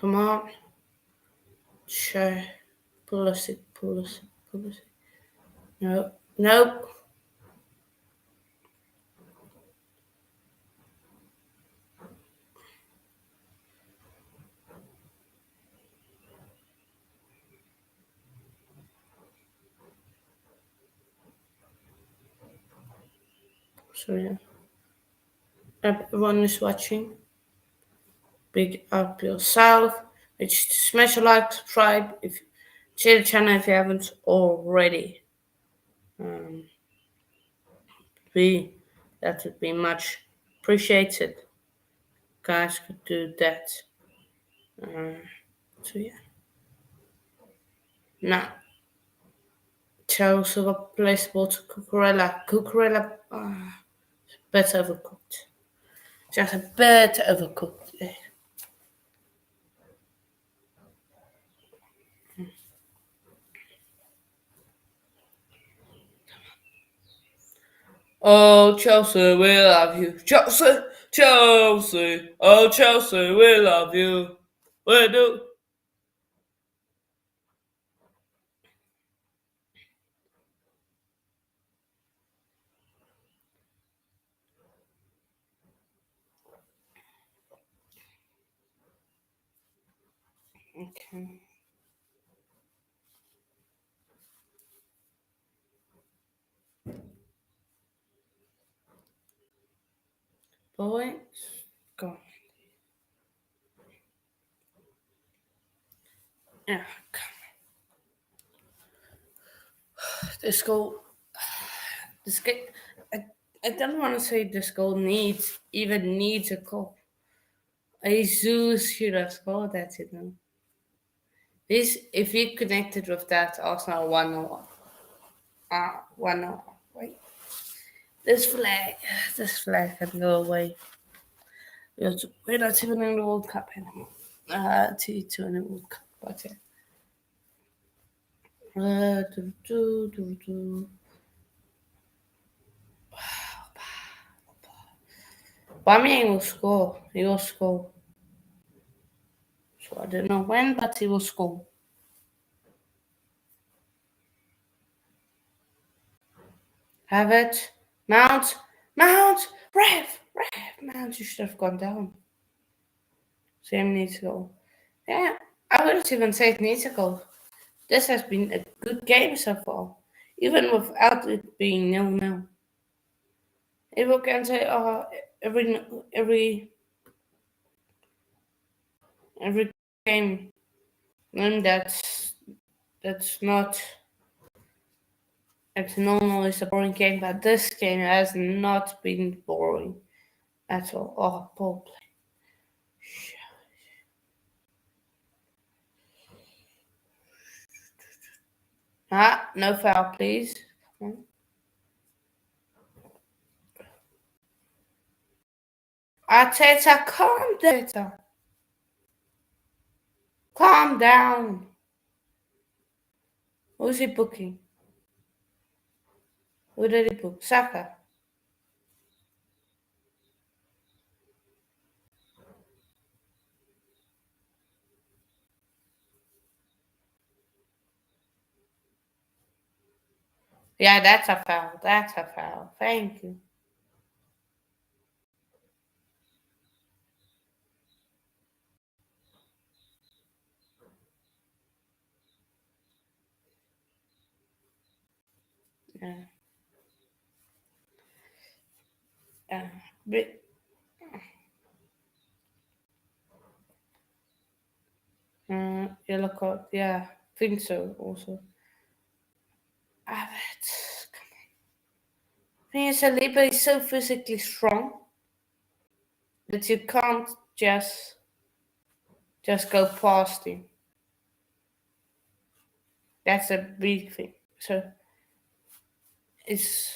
Come on. Show. Pulisic. Nope. So yeah. Everyone is watching. Big up yourself. Smash a like, subscribe if share the channel if you haven't already. That would be much appreciated. Guys could do that. So yeah. Now Chelsea got placeable to Cucurella. Cucurella better overcooked. Just a bit overcooked. Oh, Chelsea, we love you. Chelsea. Oh, Chelsea, we love you. We do. Okay. Boys, go. Yeah. Let's go. Let's get. I don't want to say this goal even needs a goal. Jesus should have scored that, you know. This, if he connected with that, Arsenal 1-0. 1-0. Wait. This flag can go away. We're not even in the World Cup anymore. T2 in the World Cup. But yeah. Bamian will score. He will score. So I don't know when, but he will score. Have it. Mount. Rev. Mount, you should have gone down. Same needs to go. Yeah, I wouldn't even say it needs to go. This has been a good game so far, even without it being 0-0. People can say, "Oh, every game," and that's not. It's normal. It's a boring game, but this game has not been boring at all. Oh, poor play. No foul, please. Arteta, calm down. Who's he booking? Who did he book? Saka. Yeah, that's a foul. Thank you. Yeah. But, yellow card. Yeah, think so. Also, Havertz. Come on. Saliba is so physically strong that you can't just go past him. That's a big thing. So it's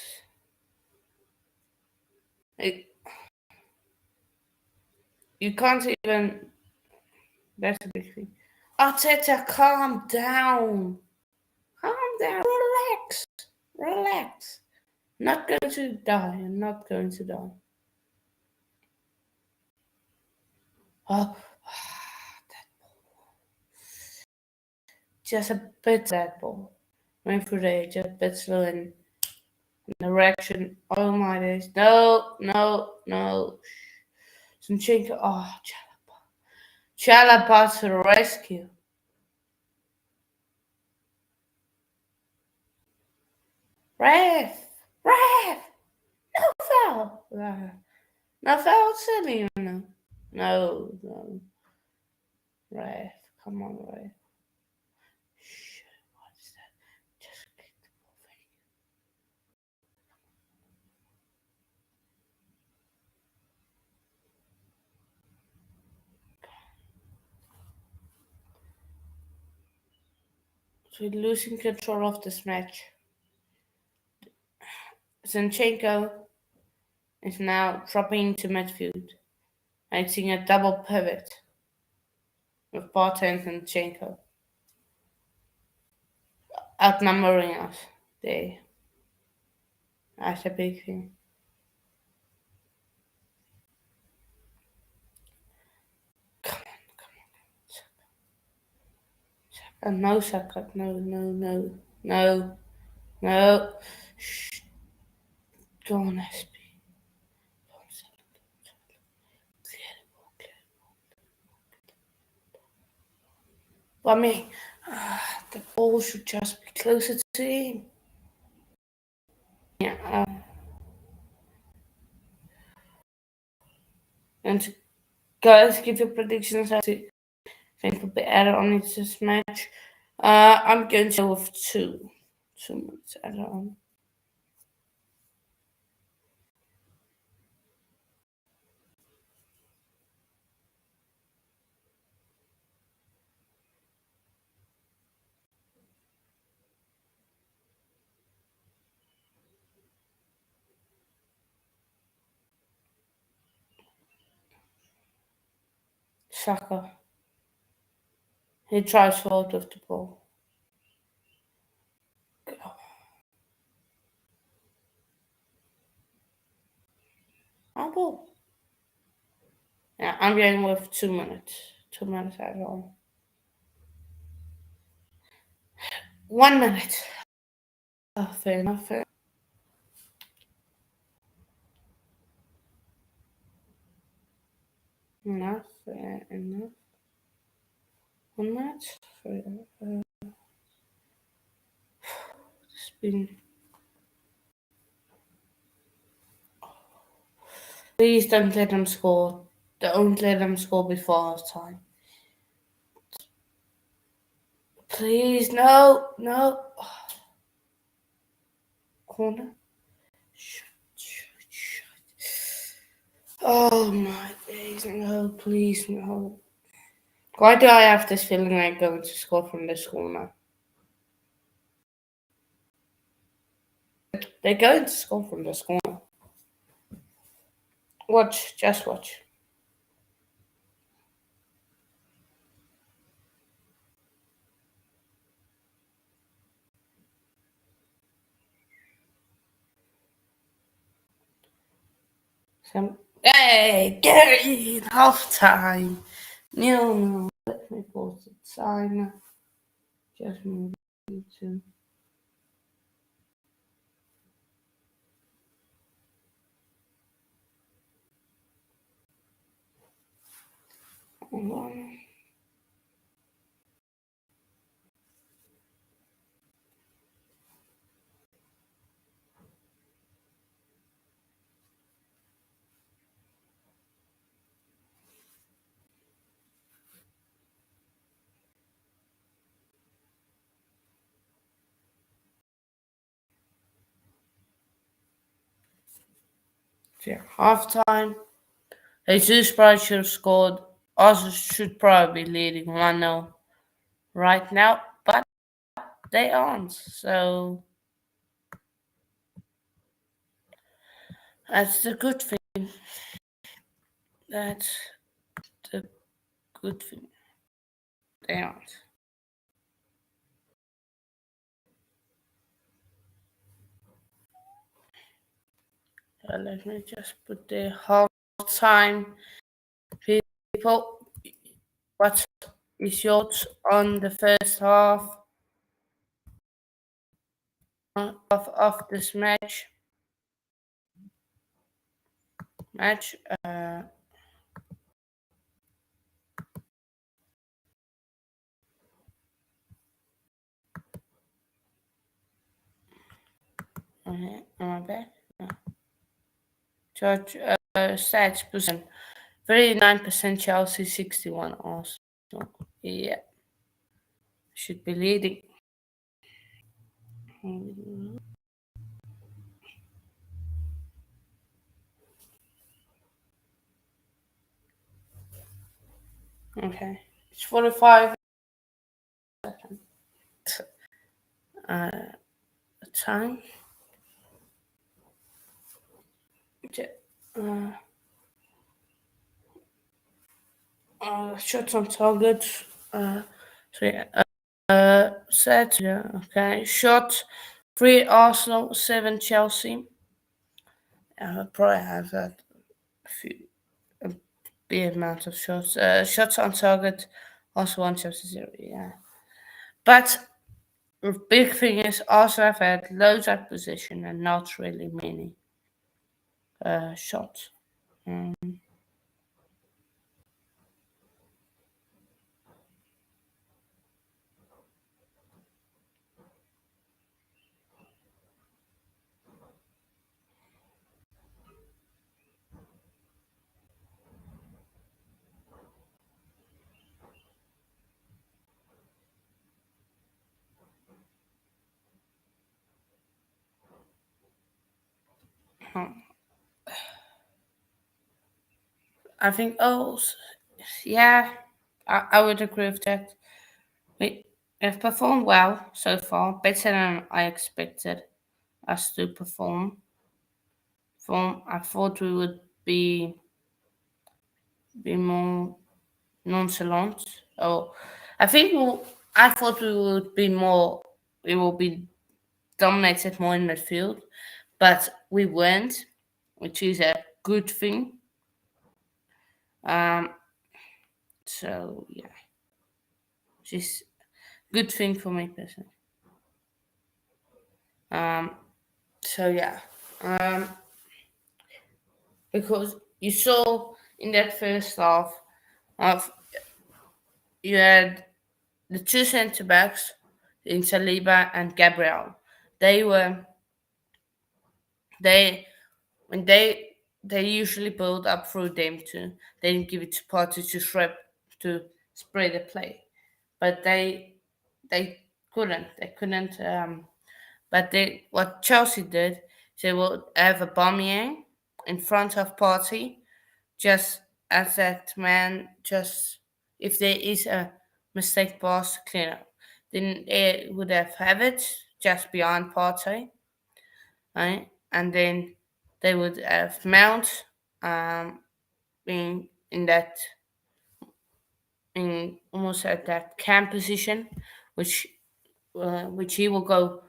it, you can't even. That's a big thing. Arteta, calm down. Relax. Not going to die. I'm not going to die. Oh, that ball. Just a bit that ball. Went through there, just a bit slow in direction. Oh my days. No. Zinchenko. Oh, Chalaba to the rescue. Ref. No foul. No foul, silly, you know. No. Ref. Come on, Ref. Shit, what is that? Just kick the ball fake. So we're losing control of this match. Zinchenko is now dropping into midfield. And seeing a double pivot with Partey and Zinchenko outnumbering us. That's a big thing. Come on. No, Saka. No. Shh. Go on, SP. But I mean, the ball should just be closer to him. Yeah. And guys, give your predictions. I think will be added on into this match. I'm going to go with 2 minutes added on. Saka. He tries forward with the ball. Oh, ball. Yeah, I'm going with 2 minutes. 2 minutes at all. 1 minute. Oh, fair enough. Fair. Enough. Fair enough. 1 minute. Fair, it's been. Please don't let them score. Don't let them score before half time. Please, no, no. Corner. Oh my days, no, please, no. Why do I have this feeling I'm going to score from this corner? They're going to score from this corner. Watch, just watch. Hey, Gary, half time. No, let me pause the timer. Just move to. Yeah, half time. Jesus probably should have scored. Also, should probably be leading 1-0 right now, but they aren't. So that's the good thing. That's the good thing. They aren't. Let me just put the half time. People, what is yours on the first half of this match? Uh, okay, am I back? No. Judge stats percent 39% Chelsea, 61 Arsenal. Yeah, should be leading. Okay, it's 45 seconds. Time. Shots on target. Three. Set. Yeah. Okay. Shot. 3 Arsenal, 7 Chelsea. Probably have that a big amount of shots. Shots on target. Also 1 Chelsea 0. Yeah. But the big thing is also have had loads of position and not really many shots. I think, yeah, I would agree with that. We have performed well so far, better than I expected us to perform. I thought we would be more nonchalant. Oh, I think I thought we would be more. We will be dominated more in midfield, but we weren't, which is a good thing. Um, so yeah, just good thing for me personally. Um, so yeah, um, because you saw in that first half, of you had the two centre backs in Saliba and Gabriel. They were they when they usually build up through them too. They didn't give it to Party to spread the play, but they couldn't. They couldn't. But they what Chelsea did, they will have a Aubameyang in front of Party, just as that man. Just if there is a mistake pass to clean up, then they would have it just behind Party, right? And then they would have Mount um, in that in almost at that cam position, which which he will go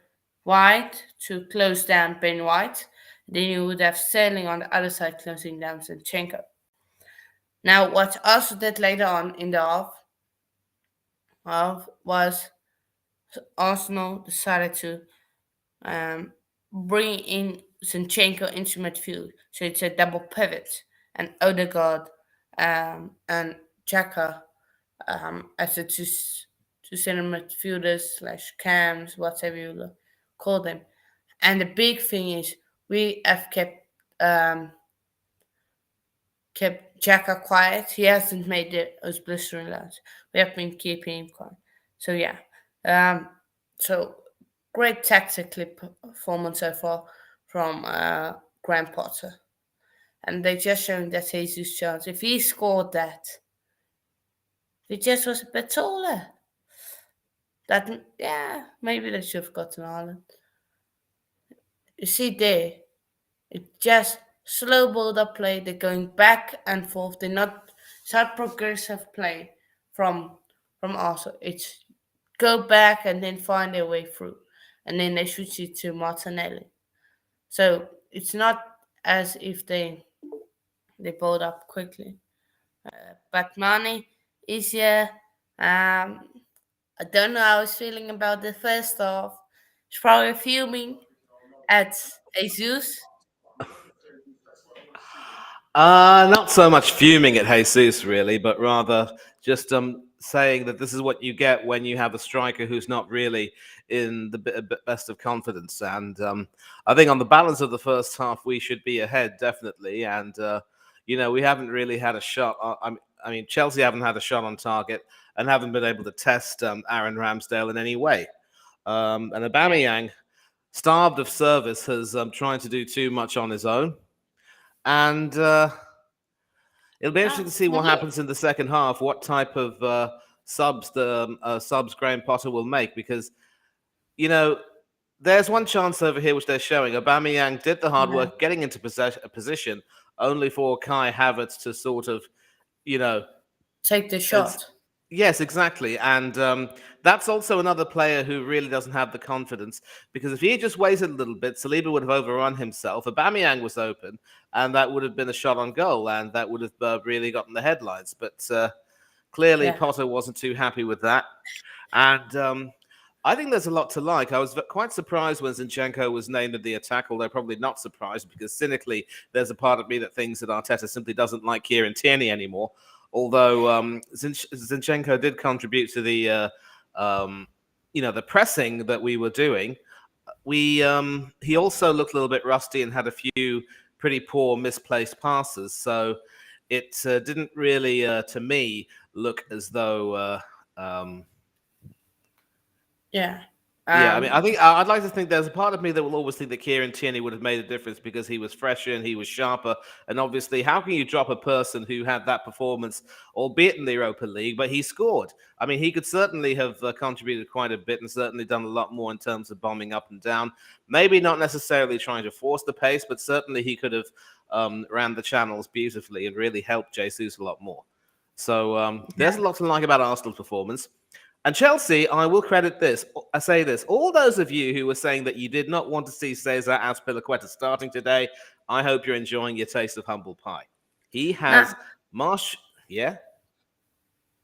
wide to close down Ben White. Then you would have Sterling on the other side closing down Zinchenko. Now, what also did later on in the half was Arsenal decided to um, bring in Zinchenko into midfield. So it's a double pivot, and Odegaard and Xhaka as the two center midfielders slash cams, whatever you call them. And the big thing is we have um, kept Xhaka quiet. He hasn't made those blistering runs. We have been keeping him quiet. So yeah, um, so great tactically performance so far from Graham Potter, and they just showing that Jesus chance. If he scored that, if he just was a bit taller. That yeah, maybe they should have gotten Ireland. You see there, it just slow build up play. They're going back and forth. They're not it's not progressive play from from Arsenal. It's go back and then find their way through, and then they switch it to Martinelli. So it's not as if they build up quickly. But Mane is here. I don't know how I was feeling about the first half. He's probably fuming at Jesus. Not so much fuming at Jesus, really, but rather just saying that this is what you get when you have a striker who's not really in the best of confidence. And I think on the balance of the first half, we should be ahead, definitely. And, we haven't really had a shot. I mean, Chelsea haven't had a shot on target and haven't been able to test Aaron Ramsdale in any way. And Aubameyang, starved of service, has tried to do too much on his own. And it'll be interesting to see what happens in the second half. What type of subs the subs Graham Potter will make, because there's one chance over here which they're showing. Aubameyang did the hard work getting into position, only for Kai Havertz to sort of, take the shot. Yes, exactly. And that's also another player who really doesn't have the confidence, because if he just waited a little bit, Saliba would have overrun himself. Aubameyang was open, and that would have been a shot on goal, and that would have really gotten the headlines. But clearly, Potter wasn't too happy with that. And I think there's a lot to like. I was quite surprised when Zinchenko was named in the attack, although probably not surprised, because cynically, there's a part of me that thinks that Arteta simply doesn't like Kieran Tierney anymore. Although Zinchenko did contribute to the the pressing that we were doing, he also looked a little bit rusty and had a few pretty poor misplaced passes. So it didn't really, to me, look as though. Yeah, I mean, I think I'd like to think there's a part of me that will always think that Kieran Tierney would have made a difference because he was fresher and he was sharper. And obviously, how can you drop a person who had that performance, albeit in the Europa League, but he scored? I mean, he could certainly have contributed quite a bit and certainly done a lot more in terms of bombing up and down. Maybe not necessarily trying to force the pace, but certainly he could have ran the channels beautifully and really helped Jesus a lot more. So there's a lot to like about Arsenal's performance. And Chelsea, I will credit this. I say this. All those of you who were saying that you did not want to see Cesar Azpilicueta starting today, I hope you're enjoying your taste of humble pie. He has Marsh. Yeah?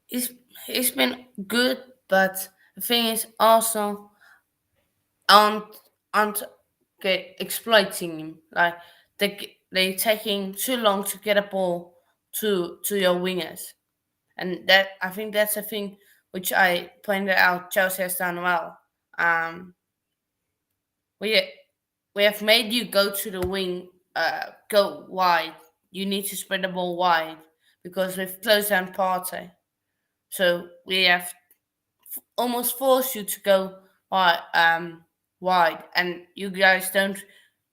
He's been good, but the thing is, Arsenal aren't exploiting him. Like they taking too long to get a ball to your wingers, and that I think that's a thing which I pointed out. Chelsea has done well. We we have made you go to the wing, go wide. You need to spread the ball wide because we've closed down Partey. So we have almost forced you to go wide, and you guys don't.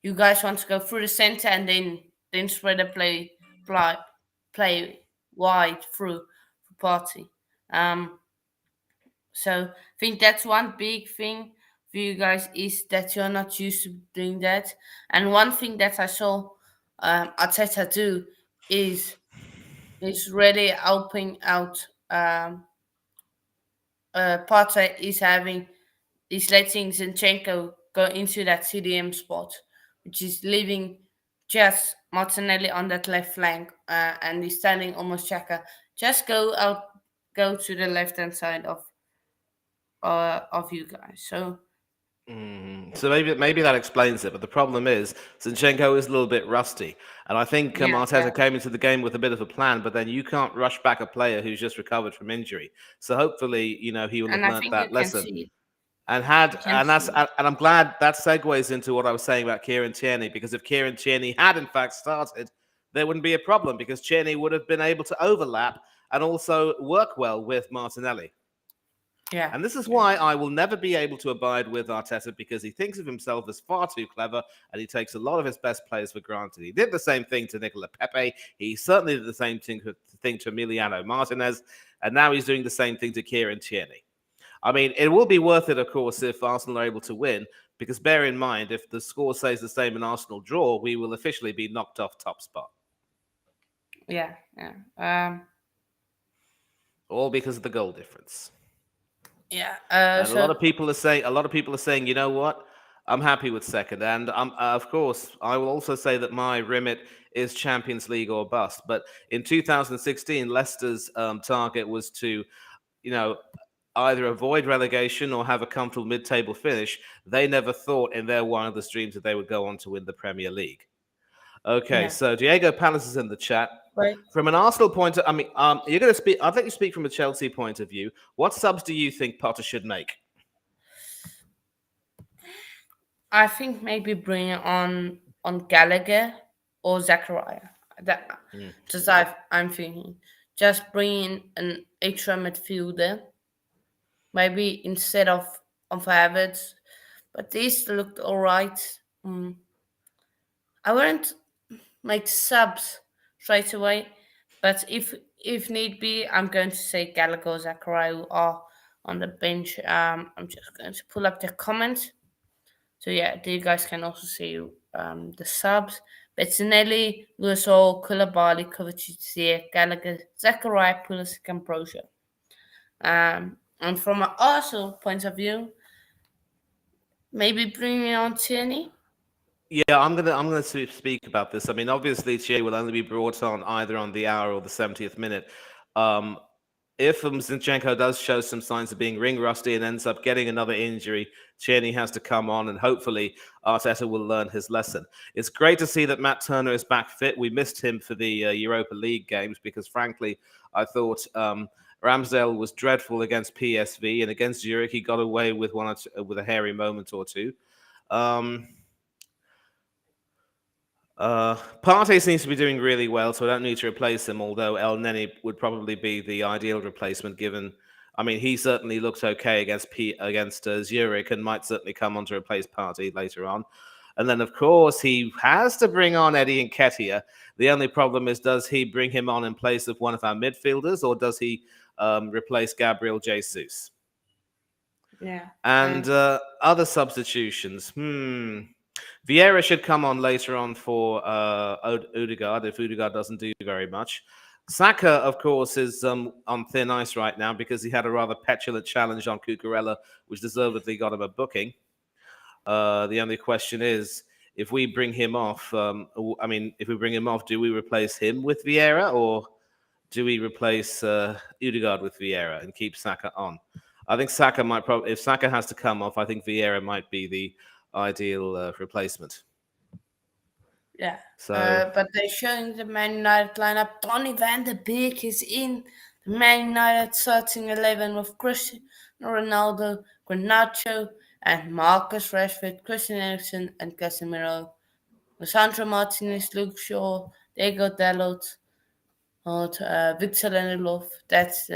You guys want to go through the center and then spread the play wide through Party. Um, so I think that's one big thing for you guys is that you're not used to doing that. And one thing that I saw Arteta do is really helping out. Partey is letting Zinchenko go into that CDM spot, which is leaving just Martinelli on that left flank, and he's telling almost Xhaka, just go to the left hand side of you guys. So So maybe that explains it. But the problem is Zinchenko is a little bit rusty, and I think Arteta came into the game with a bit of a plan. But then you can't rush back a player who's just recovered from injury. So hopefully, he will have learnt that lesson. And I'm glad that segues into what I was saying about Kieran Tierney, because if Kieran Tierney had in fact started, there wouldn't be a problem because Tierney would have been able to overlap and also work well with Martinelli. Yeah. And this is why I will never be able to abide with Arteta, because he thinks of himself as far too clever and he takes a lot of his best players for granted. He did the same thing to Nicola Pepe. He certainly did the same thing to Emiliano Martinez. And now he's doing the same thing to Kieran Tierney. I mean, it will be worth it, of course, if Arsenal are able to win, because bear in mind, if the score stays the same and Arsenal draw, we will officially be knocked off top spot. Yeah. All because of the goal difference. Yeah. And a lot of people are saying, you know what? I'm happy with second. And of course, I will also say that my remit is Champions League or bust. But in 2016, Leicester's target was to, either avoid relegation or have a comfortable mid-table finish. They never thought in their wildest dreams that they would go on to win the Premier League. Okay, so Diego Palace is in the chat. Right. From an Arsenal point of, you're going to speak. I'd like you to speak from a Chelsea point of view. What subs do you think Potter should make? I think maybe bring on Gallagher or Zachariah. Just I'm thinking, just bring in an extra midfielder, maybe instead of Havertz. But these looked all right. I wouldn't make subs straight away, but if need be, I'm going to say Gallagher, Zachariah who are on the bench. I'm just going to pull up the comments. So yeah, you guys can also see the subs. Bettinelli, Lewis Hall, Koulibaly, Kovacic, Gallagher, Zachariah, Pulisic, and Broja. And from an Arsenal point of view, maybe bringing on Tierney. Yeah, I'm gonna speak about this. I mean, obviously, Tierney will only be brought on either on the hour or the 70th minute. If Zinchenko does show some signs of being ring rusty and ends up getting another injury, Tierney has to come on, and hopefully Arteta will learn his lesson. It's great to see that Matt Turner is back fit. We missed him for the Europa League games because, frankly, I thought Ramsdale was dreadful against PSV, and against Zurich he got away with with a hairy moment or two. Partey seems to be doing really well, so I don't need to replace him, although El Neni would probably be the ideal replacement given, he certainly looked okay against Zurich and might certainly come on to replace Partey later on. And then, of course, he has to bring on Eddie Nketiah. The only problem is, does he bring him on in place of one of our midfielders, or does he replace Gabriel Jesus? Yeah. And other substitutions. Vieira should come on later on for Odegaard if Odegaard doesn't do very much. Saka, of course, is on thin ice right now because he had a rather petulant challenge on Cucurella, which deservedly got him a booking. The only question is, if we bring him off, if we bring him off, do we replace him with Vieira, or do we replace Ødegaard with Vieira and keep Saka on? I think Saka might probably, if Saka has to come off, I think Vieira might be the ideal replacement. Yeah. So, but they're showing the Man United lineup. Donny van de Beek is in the Man United starting 11 with Cristiano Ronaldo, Garnacho, and Marcus Rashford, Christian Eriksen, and Casemiro. Lisandro Martinez, Luke Shaw, Diego Dalot, Victor Lindelof. That's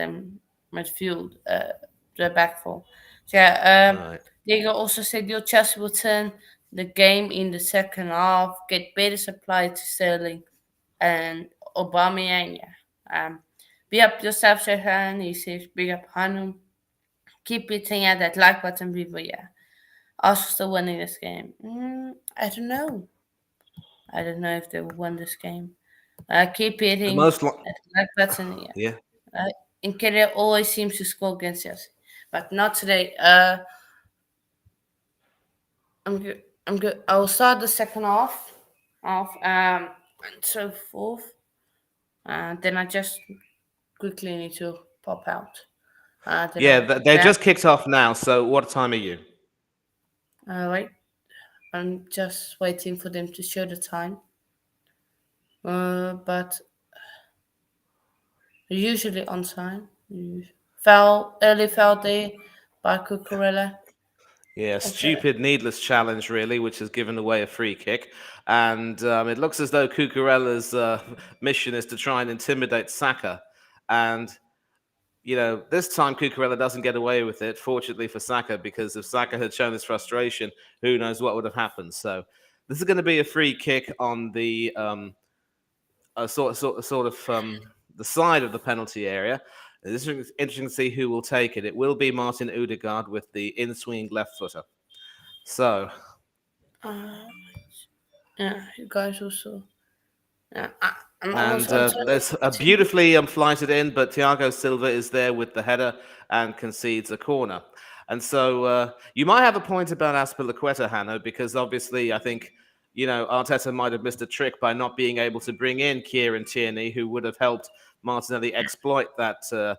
midfield, the back four. So, right. Diego also said your Chelsea will turn the game in the second half, get better supply to Sterling and Aubameyang. Be up yourself, Shehan. He says, big up Hanum. Keep hitting at that like button, people. Yeah. Arsenal still winning this game. I don't know. I don't know if they will win this game. Keep The hitting most, at like button. Yeah. yeah. Nketiah always seems to score against Chelsea, but not today. I'm good. I'm good. I will start the second half and so forth. Then I just quickly need to pop out. They just kicked off now. So, what time are you? Wait. I'm just waiting for them to show the time. But usually on time. Early foul day by Cucurella. Yeah, stupid, needless challenge, really, which has given away a free kick. And it looks as though Cucurella's mission is to try and intimidate Saka. And, this time Cucurella doesn't get away with it, fortunately for Saka, because if Saka had shown his frustration, who knows what would have happened. So this is going to be a free kick on the the side of the penalty area. It's interesting to see who will take it. It will be Martin Ødegaard with the in-swinging left footer. So, yeah, you guys also. There's a beautifully flighted in, but Thiago Silva is there with the header and concedes a corner. And so you might have a point about Azpilicueta, Hanno, because obviously I think Arteta might have missed a trick by not being able to bring in Kieran Tierney, who would have helped Martinelli exploit that side.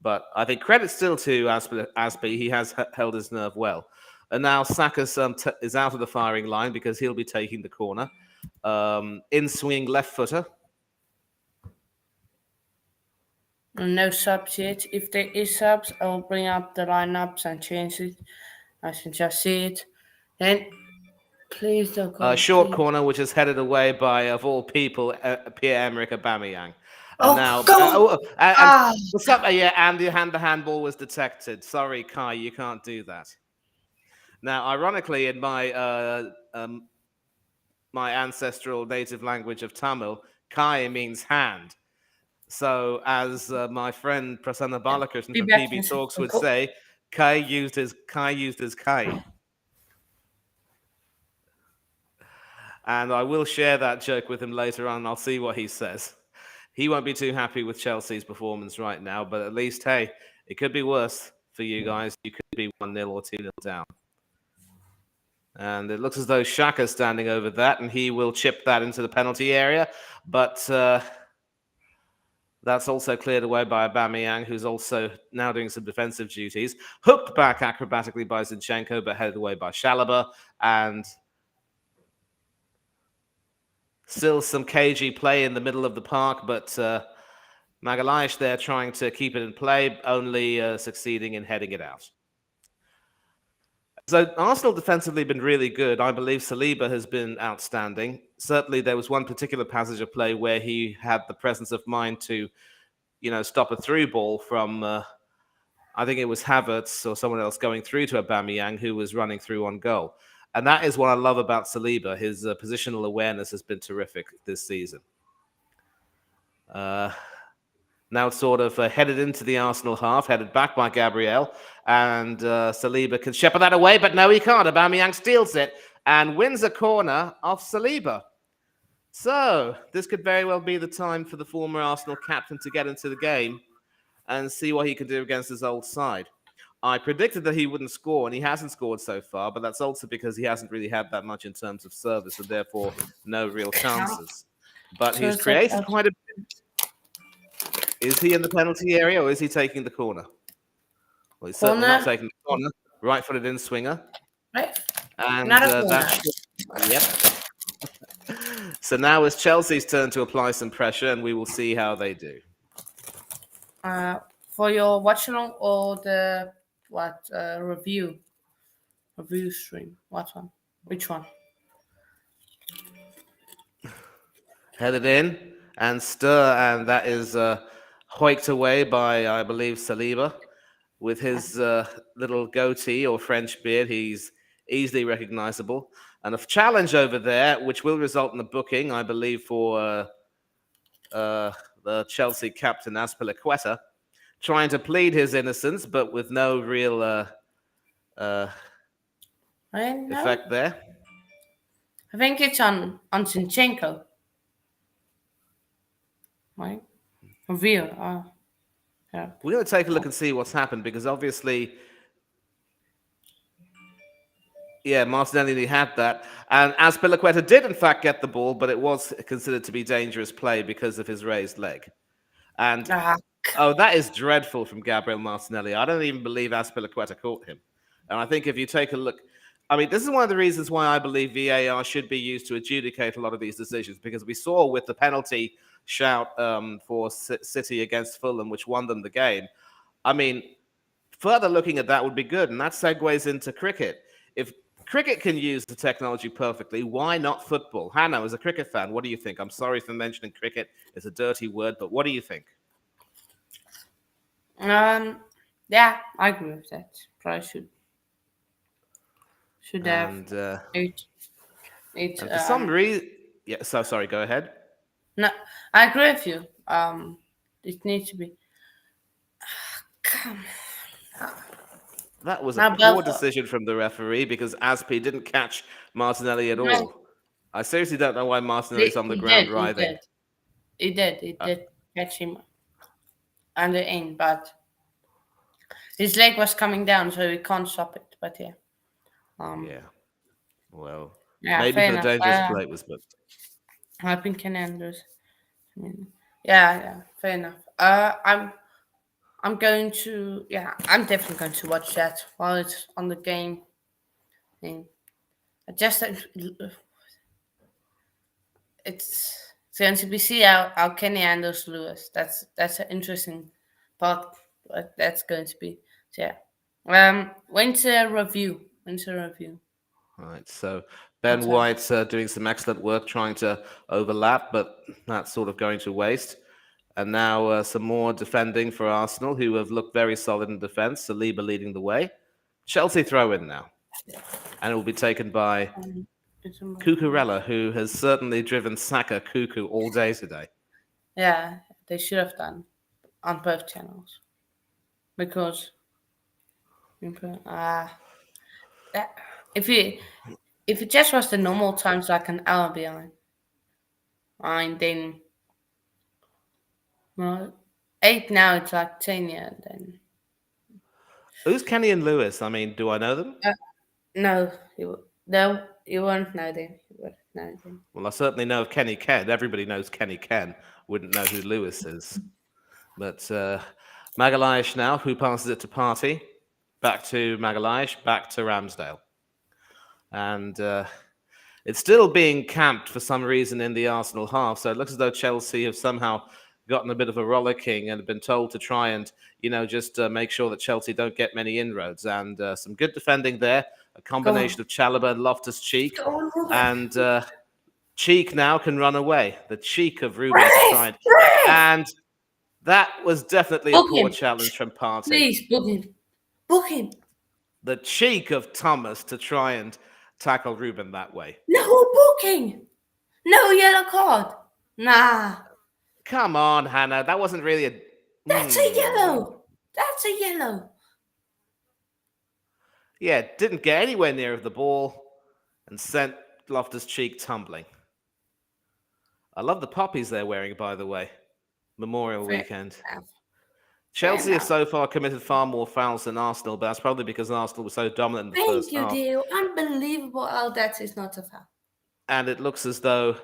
But I think credit still to Azpi. He has held his nerve well. And now Saka is out of the firing line because he'll be taking the corner. In swinging left footer. No subs yet. If there is subs, I will bring up the lineups and change it. I can just see it. Then, please don't go. Short corner, which is headed away by, of all people, Pierre-Emerick Aubameyang. And what's up? And the handball was detected. Sorry, Kai, you can't do that. Now, ironically, in my my ancestral native language of Tamil, Kai means hand. So, as my friend Prasanna Balakrishnan from PB Talks would say, Kai used his Kai. And I will share that joke with him later on. I'll see what he says. He won't be too happy with Chelsea's performance right now, but at least, hey, it could be worse for you guys. You could be 1-0 or 2-0 down. And it looks as though Xhaka's standing over that, and he will chip that into the penalty area. But that's also cleared away by Aubameyang, who's also now doing some defensive duties. Hooked back acrobatically by Zinchenko, but headed away by Chalobah. And still some cagey play in the middle of the park, but Magalhaes there trying to keep it in play, only succeeding in heading it out. So Arsenal defensively have been really good. I believe Saliba has been outstanding. Certainly there was one particular passage of play where he had the presence of mind to, stop a through ball from, I think it was Havertz or someone else going through to Aubameyang, who was running through on goal. And that is what I love about Saliba. His positional awareness has been terrific this season. Now it's sort of headed into the Arsenal half, headed back by Gabriel. And Saliba can shepherd that away, but no, he can't. Aubameyang steals it and wins a corner off Saliba. So this could very well be the time for the former Arsenal captain to get into the game and see what he can do against his old side. I predicted that he wouldn't score, and he hasn't scored so far, but that's also because he hasn't really had that much in terms of service, and therefore no real chances. But So he's it's like created quite a bit. Is he in the penalty area, or is he taking the corner? Well, he's certainly not corner, taking the corner. Right-footed in swinger. right? And Not a corner. Yep. So now it's Chelsea's turn to apply some pressure, and we will see how they do. For your watch along or the review stream? What one? Which one? Headed in and stir, and that is hoiked away by, I believe, Saliba. With his little goatee or French beard, he's easily recognizable. And a challenge over there, which will result in a booking, I believe, for the Chelsea captain, Azpilicueta, trying to plead his innocence, but with no real effect there. I think it's on Zinchenko. Right? Reveal. Yeah. We're going to take a look and see what's happened, because obviously, yeah, Martinelli had that. And Azpilicueta did, in fact, get the ball, but it was considered to be dangerous play because of his raised leg. And, that is dreadful from Gabriel Martinelli. I don't even believe Azpilicueta caught him. And I think if you take a look, I mean, this is one of the reasons why I believe VAR should be used to adjudicate a lot of these decisions, because we saw with the penalty shout for City against Fulham, which won them the game. I mean, further looking at that would be good, and that segues into cricket. If cricket can use the technology perfectly, why not football? Hannah, as a cricket fan, what do you think? I'm sorry for mentioning cricket. It's a dirty word, but what do you think? Yeah, I agree with that. Probably should have eight. And for some reason, yeah. So sorry. Go ahead. No, I agree with you. It needs to be. Come. That was a poor decision from the referee, because Azpi didn't catch Martinelli at all. I seriously don't know why Martinelli's on the ground writhing. He did catch him under in, but his leg was coming down, so he can't stop it. But yeah. Yeah. Well, yeah, maybe for the dangerous play it was booked. I think Kenny Andrews. Yeah, fair enough. I'm going to, I'm definitely going to watch that while it's on the game thing. It's going to be see how Kenny Andrews Lewis. That's an interesting part. But that's going to be winter review. All right, so Ben White's doing some excellent work trying to overlap, but that's sort of going to waste. And now some more defending for Arsenal, who have looked very solid in defence. Saliba leading the way. Chelsea throw in now. And it will be taken by Cucurella, who has certainly driven Saka cuckoo all day today. Yeah, they should have done on both channels. Because if it just was the normal times, like an hour behind, and then 8 now, it's like 10 years. Then who's Kenny and Lewis? I mean, do I know them? No, you won't know them. Well, I certainly know of Kenny Ken. Everybody knows Kenny Ken. Wouldn't know who Lewis is. But Magalhaes now, who passes it to Partey. Back to Magalhaes, back to Ramsdale. And it's still being camped for some reason in the Arsenal half. So it looks as though Chelsea have somehow gotten a bit of a rollicking and have been told to try and, just make sure that Chelsea don't get many inroads. And some good defending there. A combination of Chalobah and Loftus-Cheek. And Cheek now can run away. The cheek of Ruben to try and that was definitely a poor challenge from Partey. Please, book him. The cheek of Thomas to try and tackle Ruben that way. No booking. No yellow card. Nah. Come on, Hannah. That wasn't really a... That's a yellow. That's a yellow. Yeah, didn't get anywhere near the ball and sent Loftus-Cheek tumbling. I love the poppies they're wearing, by the way. Memorial Fair weekend. enough. Chelsea have enough. so far committed far more fouls than Arsenal, but that's probably because Arsenal was so dominant in the Thank first you, half. Dale. Unbelievable. Oh, that is not a foul. And it looks as though,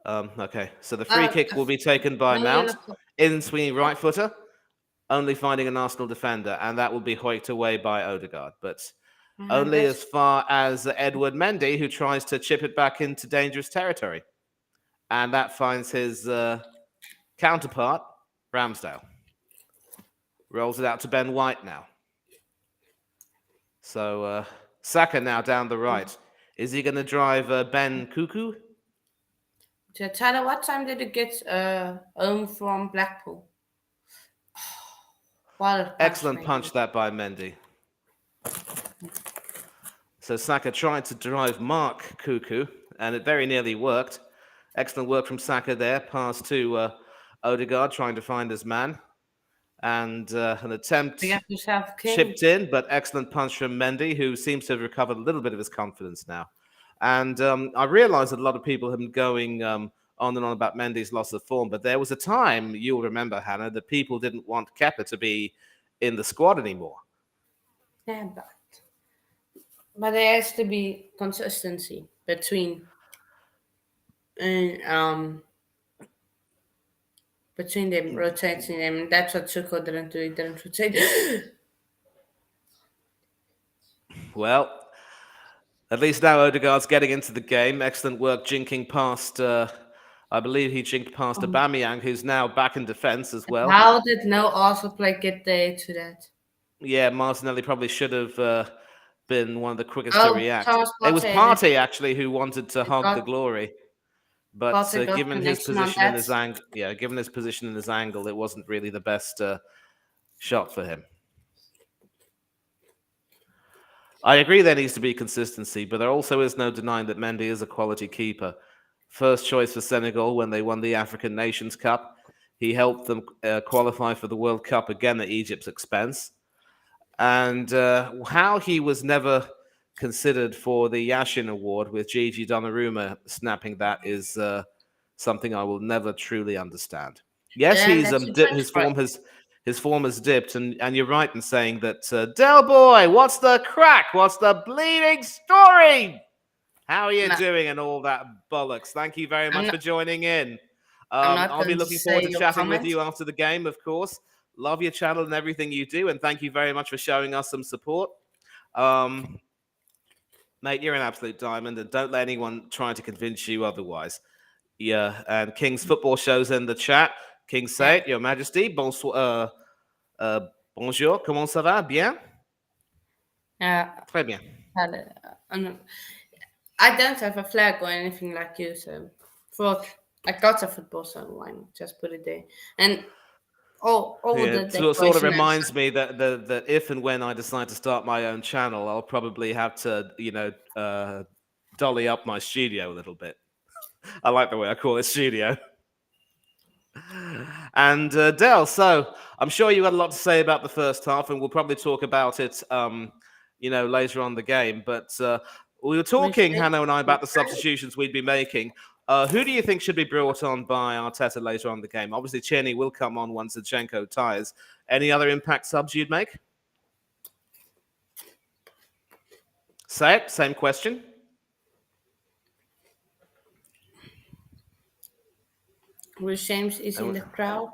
okay, so the free kick will be taken by no Mount. yellow card. In swinging right footer, only finding an Arsenal defender, and that will be hoiked away by Odegaard. But only that's- as far as Edward Mendy, who tries to chip it back into dangerous territory. And that finds his counterpart, Ramsdale. Rolls it out to Ben White now. So Saka now down the right. Is he going to drive Ben Cuckoo? So, Tyler, what time did you get home from Blackpool? Excellent punch that by Mendy. So Saka tried to drive Mark Cuckoo, and it very nearly worked. Excellent work from Saka there. Pass to Odegaard, trying to find his man. And an attempt chipped in, but excellent punch from Mendy, who seems to have recovered a little bit of his confidence now. And I realize that a lot of people have been going on and on about Mendy's loss of form, but there was a time, you'll remember, Hannah, that people didn't want Kepa to be in the squad anymore. Yeah, but there has to be consistency between them rotating them. That's what Tuchel didn't do. He didn't rotate. Well, at least now Odegaard's getting into the game. Excellent work jinking past, I believe he jinked past Aubameyang, who's now back in defence as well. How did no Arsenal play get there to that? Yeah, Martinelli probably should have been one of the quickest to react. It was Partey, actually, who wanted to hog the glory. But given his position in his angle, given his position in his angle, it wasn't really the best shot for him. I agree there needs to be consistency, but there also is no denying that Mendy is a quality keeper. First choice for Senegal when they won the African Nations Cup. He helped them qualify for the World Cup again at Egypt's expense. And how he was never considered for the Yashin Award with Gigi Donnarumma snapping that is something I will never truly understand. Yes, his form has dipped, and you're right in saying that. Del Boy, what's the crack? What's the bleeding story? How are you doing and all that bollocks? Thank you very much for joining in. I'll be looking forward to chatting with you after the game, of course. Love your channel and everything you do, and thank you very much for showing us some support. Mate, you're an absolute diamond, and don't let anyone try to convince you otherwise. Yeah, and King's Football Show's in the chat. King say it, Your Majesty. Bonsoir. Bonjour, comment ça va? Bien? Très bien. I don't have a flag or anything like you, so I got a football, so why not just put it there? And it sort of reminds me that if and when I decide to start my own channel, I'll probably have to, dolly up my studio a little bit. I like the way I call it studio. And Del, so I'm sure you had a lot to say about the first half, and we'll probably talk about it, later on the game. But we were talking, Hannah and I, about the substitutions we'd be making. Who do you think should be brought on by Arteta later on in the game? Obviously, Tierney will come on once Zinchenko tires. Any other impact subs you'd make? Say it. Same question. Reece James is in the crowd.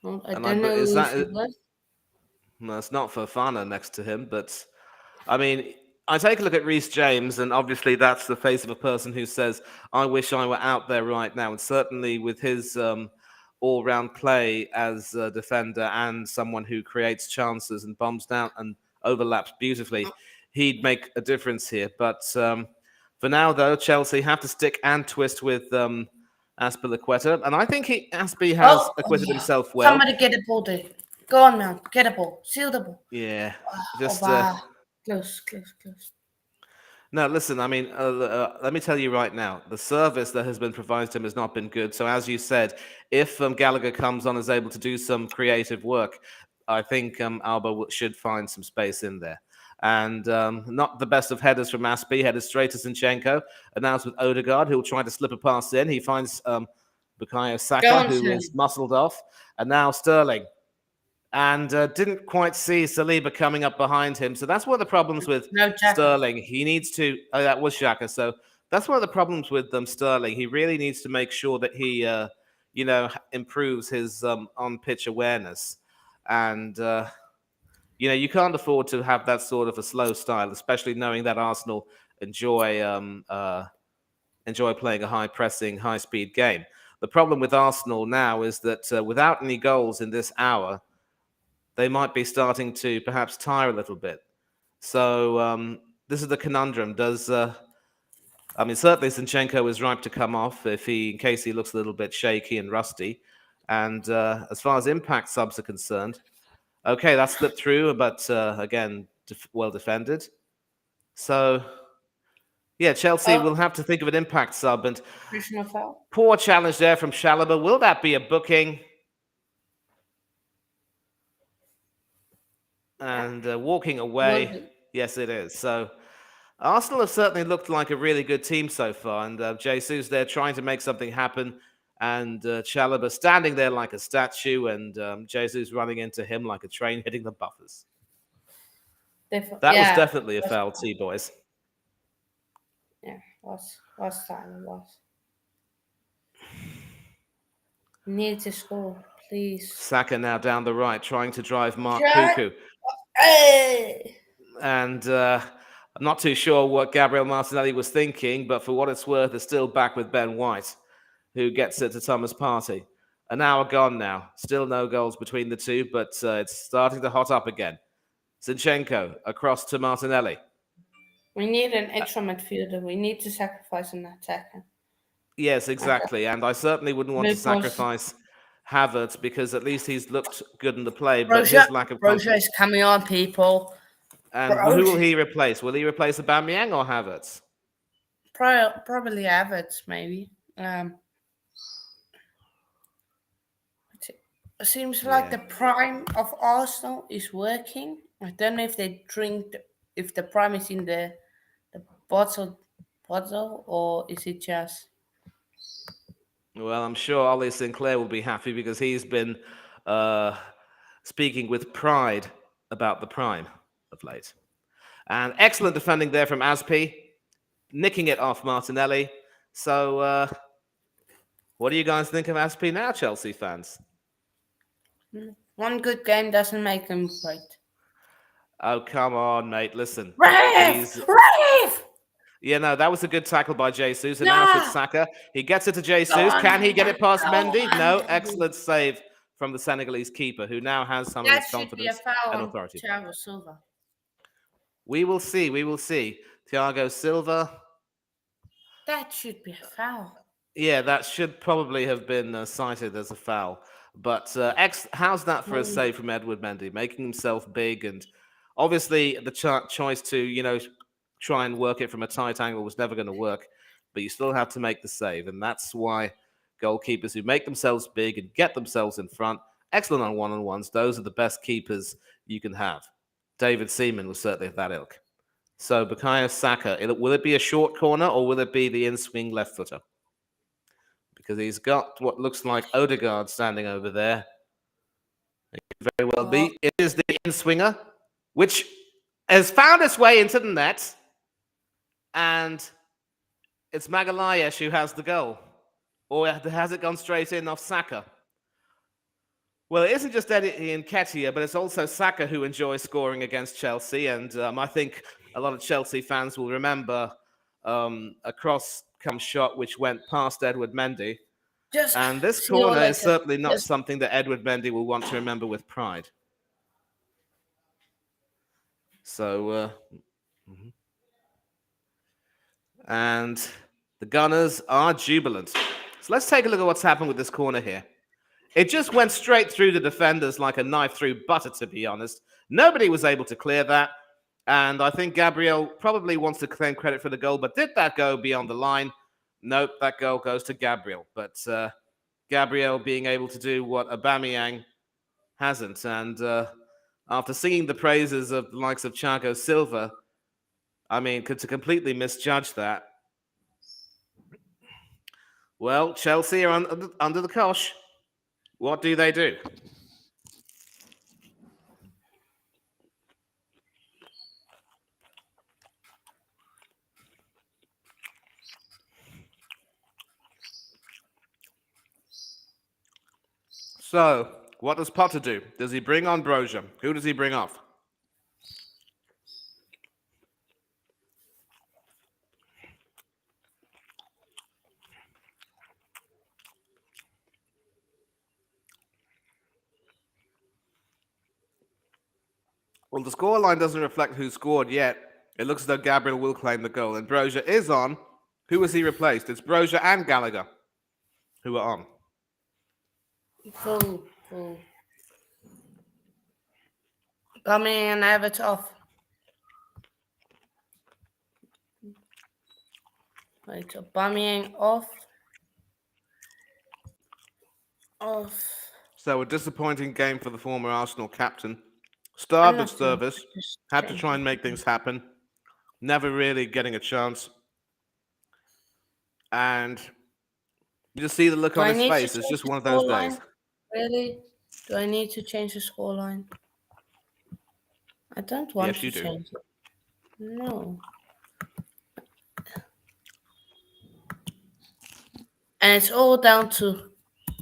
I don't know who he was. No, it's not Fofana next to him, but I mean, I take a look at Reece James, and obviously that's the face of a person who says, I wish I were out there right now. And certainly with his all-round play as a defender and someone who creates chances and bombs down and overlaps beautifully, he'd make a difference here. But for now, though, Chelsea have to stick and twist with Azpilicueta. And I think Azpi has acquitted himself well. Somebody get a ball there. Go on, man. Get a ball. Seal the ball. Yeah. Close. No, listen, I mean, let me tell you right now, the service that has been provided to him has not been good. So as you said, if Gallagher comes on and is able to do some creative work, I think Alba should find some space in there. And not the best of headers from Aspie, headed straight to Zinchenko. And now it's with Odegaard, who'll try to slip a pass in. He finds Bukayo Saka, who is muscled off. And now Sterling. And didn't quite see Saliba coming up behind him. So that's one of the problems with Sterling. He needs to... Oh, that was Xhaka. So that's one of the problems with Sterling. He really needs to make sure that he, improves his on-pitch awareness. And... you can't afford to have that sort of a slow style, especially knowing that Arsenal enjoy playing a high-pressing, high-speed game. The problem with Arsenal now is that without any goals in this hour, they might be starting to perhaps tire a little bit. So this is the conundrum. Certainly Zinchenko is ripe to come off in case he looks a little bit shaky and rusty. And as far as impact subs are concerned, okay, that slipped through, but again, well defended. So, yeah, Chelsea will have to think of an impact sub. And poor challenge there from Chalobah. Will that be a booking? And walking away. Yes, it is. So, Arsenal have certainly looked like a really good team so far. And Jesus there trying to make something happen. And Chalobah standing there like a statue, and Jesus running into him like a train hitting the buffers. That was definitely a foul, boys. Yeah, was time, it was. Need to score, please. Saka now down the right, trying to drive Mark Cuckoo. And I'm not too sure what Gabriel Martinelli was thinking, but for what it's worth, is still back with Ben White, who gets it to Thomas Partey. An hour gone now. Still no goals between the two, but it's starting to hot up again. Zinchenko across to Martinelli. We need an extra midfielder. We need to sacrifice an attacker. Yes, exactly. And I certainly wouldn't want to sacrifice Havertz because at least he's looked good in the play, but his lack of confidence is coming on, people. And who will he replace? Will he replace Aubameyang or Havertz? Probably Havertz, maybe. It seems like the prime of Arsenal is working. I don't know if if the prime is in the bottle, or is it just... Well, I'm sure Ollie Sinclair will be happy because he's been speaking with pride about the prime of late. And excellent defending there from Aspie, nicking it off Martinelli. So what do you guys think of Aspie now, Chelsea fans? One good game doesn't make him great. Oh, come on, mate. Listen. Ref! Yeah, no, that was a good tackle by Jesus. And now it's with Saka. He gets it to Jesus. Can he get it past Mendy? No. Excellent save from the Senegalese keeper, who now has some of his confidence and authority. Thiago Silva. We will see. Thiago Silva. That should be a foul. Yeah, that should probably have been cited as a foul. But how's that for a save from Edward Mendy? Making himself big, and obviously the choice to, try and work it from a tight angle was never going to work, but you still have to make the save. And that's why goalkeepers who make themselves big and get themselves in front, excellent on one-on-ones, those are the best keepers you can have. David Seaman was certainly of that ilk. So Bukayo Saka, will it be a short corner or will it be the in-swing left footer? Because he's got what looks like Odegaard standing over there. It could very well be. It is the in-swinger, which has found its way into the net. And it's Magalhaes who has the goal. Or has it gone straight in off Saka? Well, it isn't just Eddie Nketiah, but it's also Saka who enjoys scoring against Chelsea. And I think a lot of Chelsea fans will remember a cross-come shot which went past Edward Mendy. And this corner is certainly not something that Edward Mendy will want to remember with pride. So... And the Gunners are jubilant. So let's take a look at what's happened with this corner here. It just went straight through the defenders like a knife through butter, to be honest. Nobody was able to clear that. And I think Gabriel probably wants to claim credit for the goal, but did that go beyond the line? Nope, that goal goes to Gabriel. But Gabriel being able to do what Aubameyang hasn't. And after singing the praises of the likes of Thiago Silva, I mean, to completely misjudge that. Well, Chelsea are under the cosh. What do they do? So, what does Potter do? Does he bring on Broja? Who does he bring off? Well, the scoreline doesn't reflect who scored yet. It looks as though Gabriel will claim the goal, and Broja is on. Who has he replaced? It's Broja and Gallagher who are on. Cool. Coming and have it off. Right, so Aubameyang off. So a disappointing game for the former Arsenal captain. Starved of service, had to try and make things happen. Never really getting a chance. And you just see the look on his face. It's just one of those days. Really? Do I need to change the scoreline? I don't want to change it. No. And it's all down to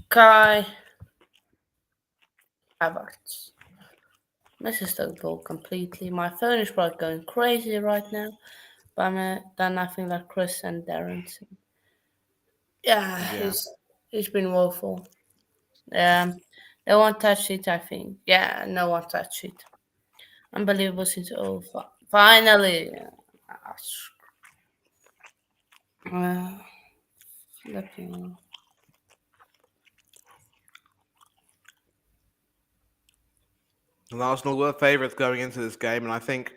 Kai Havertz. Misses the goal completely. My phone is probably going crazy right now. But I'm done nothing like Chris and Darren. Yeah. He's been woeful. No one touched it, I think. Yeah, no one touched it. Unbelievable since over. Finally. Arsenal were favourites going into this game, and I think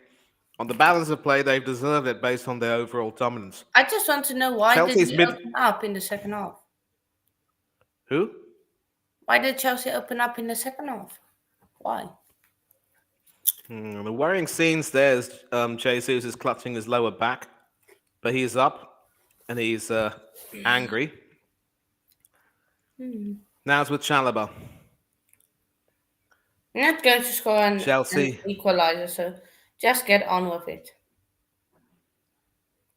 on the balance of play, they've deserved it based on their overall dominance. I just want to know why Chelsea's did he open up in the second half? Who? Why did Chelsea open up in the second half? Why? The worrying scenes there is Jesus is clutching his lower back, but he's up and he's angry. Now it's with Chalobah. I'm not going to score an equalizer, so just get on with it.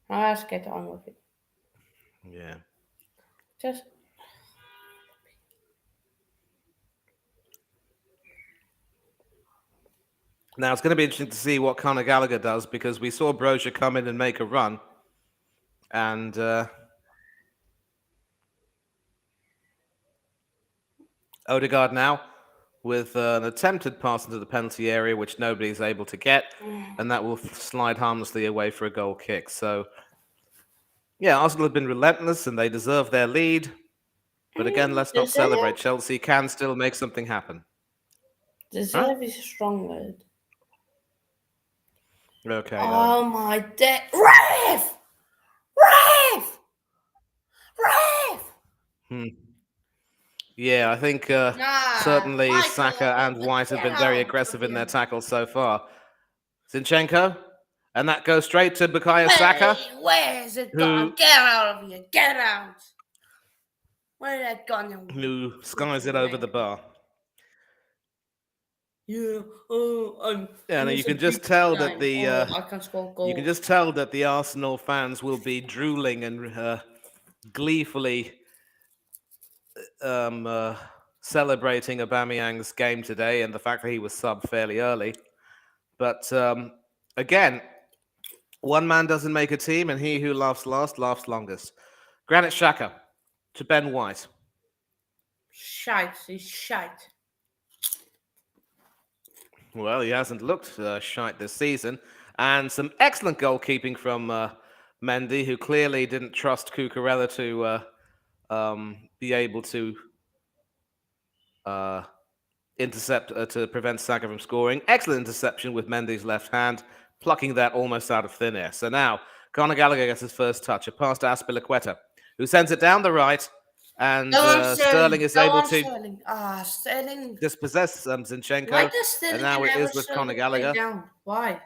Let's get on with it. Yeah. Just. Now it's going to be interesting to see what Conor Gallagher does, because we saw Broja come in and make a run, and Odegaard now with an attempted pass into the penalty area, which nobody's able to get, and that will slide harmlessly away for a goal kick. So, yeah, Arsenal have been relentless, and they deserve their lead. But again, let's not celebrate. Chelsea can still make something happen. Deserve is a strong word. Okay. Oh my day. Ref! Yeah, I think certainly Michael, Saka and White have been very aggressive in their tackles so far. Zinchenko, and that goes straight to Bukayo Saka. Where is it gone? Get out of here! Get out! Where did that gone? Who skies it over the bar? Yeah, yeah. You can just tell that the I can score goals. You can just tell that the Arsenal fans will be drooling and gleefully celebrating Aubameyang's game today and the fact that he was subbed fairly early. But again, one man doesn't make a team, and he who laughs last laughs longest. Granit Xhaka to Ben White. Shite, he's shite. Well, he hasn't looked shite this season. And some excellent goalkeeping from Mendy, who clearly didn't trust Cucurella to be able to intercept to prevent Saka from scoring. Excellent interception with Mendy's left hand, plucking that almost out of thin air. So now Conor Gallagher gets his first touch, a pass to Azpilicueta, who sends it down the right, and Go on, Sterling is able to Sterling. Sterling. dispossess Why Zinchenko, does Sterling and now it never is with Conor play Gallagher. down? Why?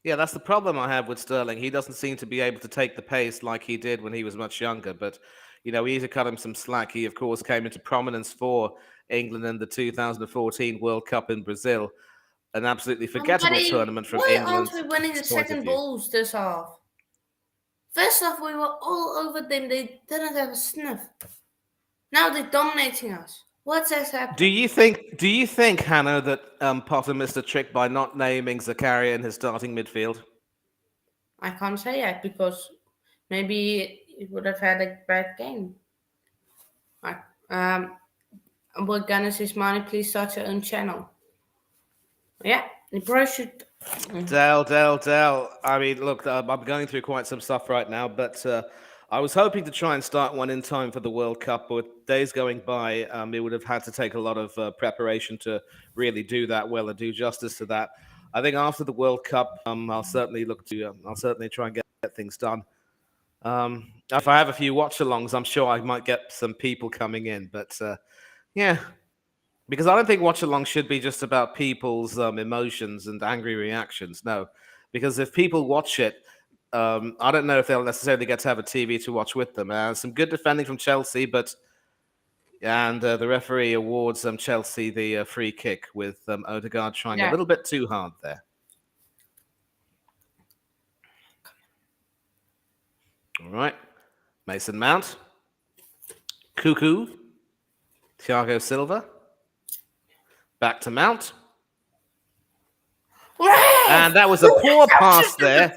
Yeah, that's the problem I have with Sterling. He doesn't seem to be able to take the pace like he did when he was much younger. But, we need to cut him some slack. He, of course, came into prominence for England in the 2014 World Cup in Brazil. An absolutely forgettable tournament from why England's aren't we winning the point of second view. balls this half? First half, we were all over them. They didn't have a sniff. Now they're dominating us. What's happening? Do you think, Hanno, that Potter missed a trick by not naming Zakaria in his starting midfield? I can't say yet because maybe he would have had a bad game. What Gunner says, Money, please start your own channel. Yeah, the bro should. Dell. I mean, look, I'm going through quite some stuff right now, but I was hoping to try and start one in time for the World Cup, but with days going by, it would have had to take a lot of preparation to really do that well and do justice to that. I think after the World Cup, I'll certainly try and get things done. If I have a few watch-alongs, I'm sure I might get some people coming in, but yeah. Because I don't think watch-along should be just about people's emotions and angry reactions. No, because if people watch it, I don't know if they'll necessarily get to have a TV to watch with them. Some good defending from Chelsea, and the referee awards Chelsea the free kick with Odegaard trying a little bit too hard there. All right, Mason Mount, Cuckoo, Thiago Silva. Back to Mount. And that was a poor pass there.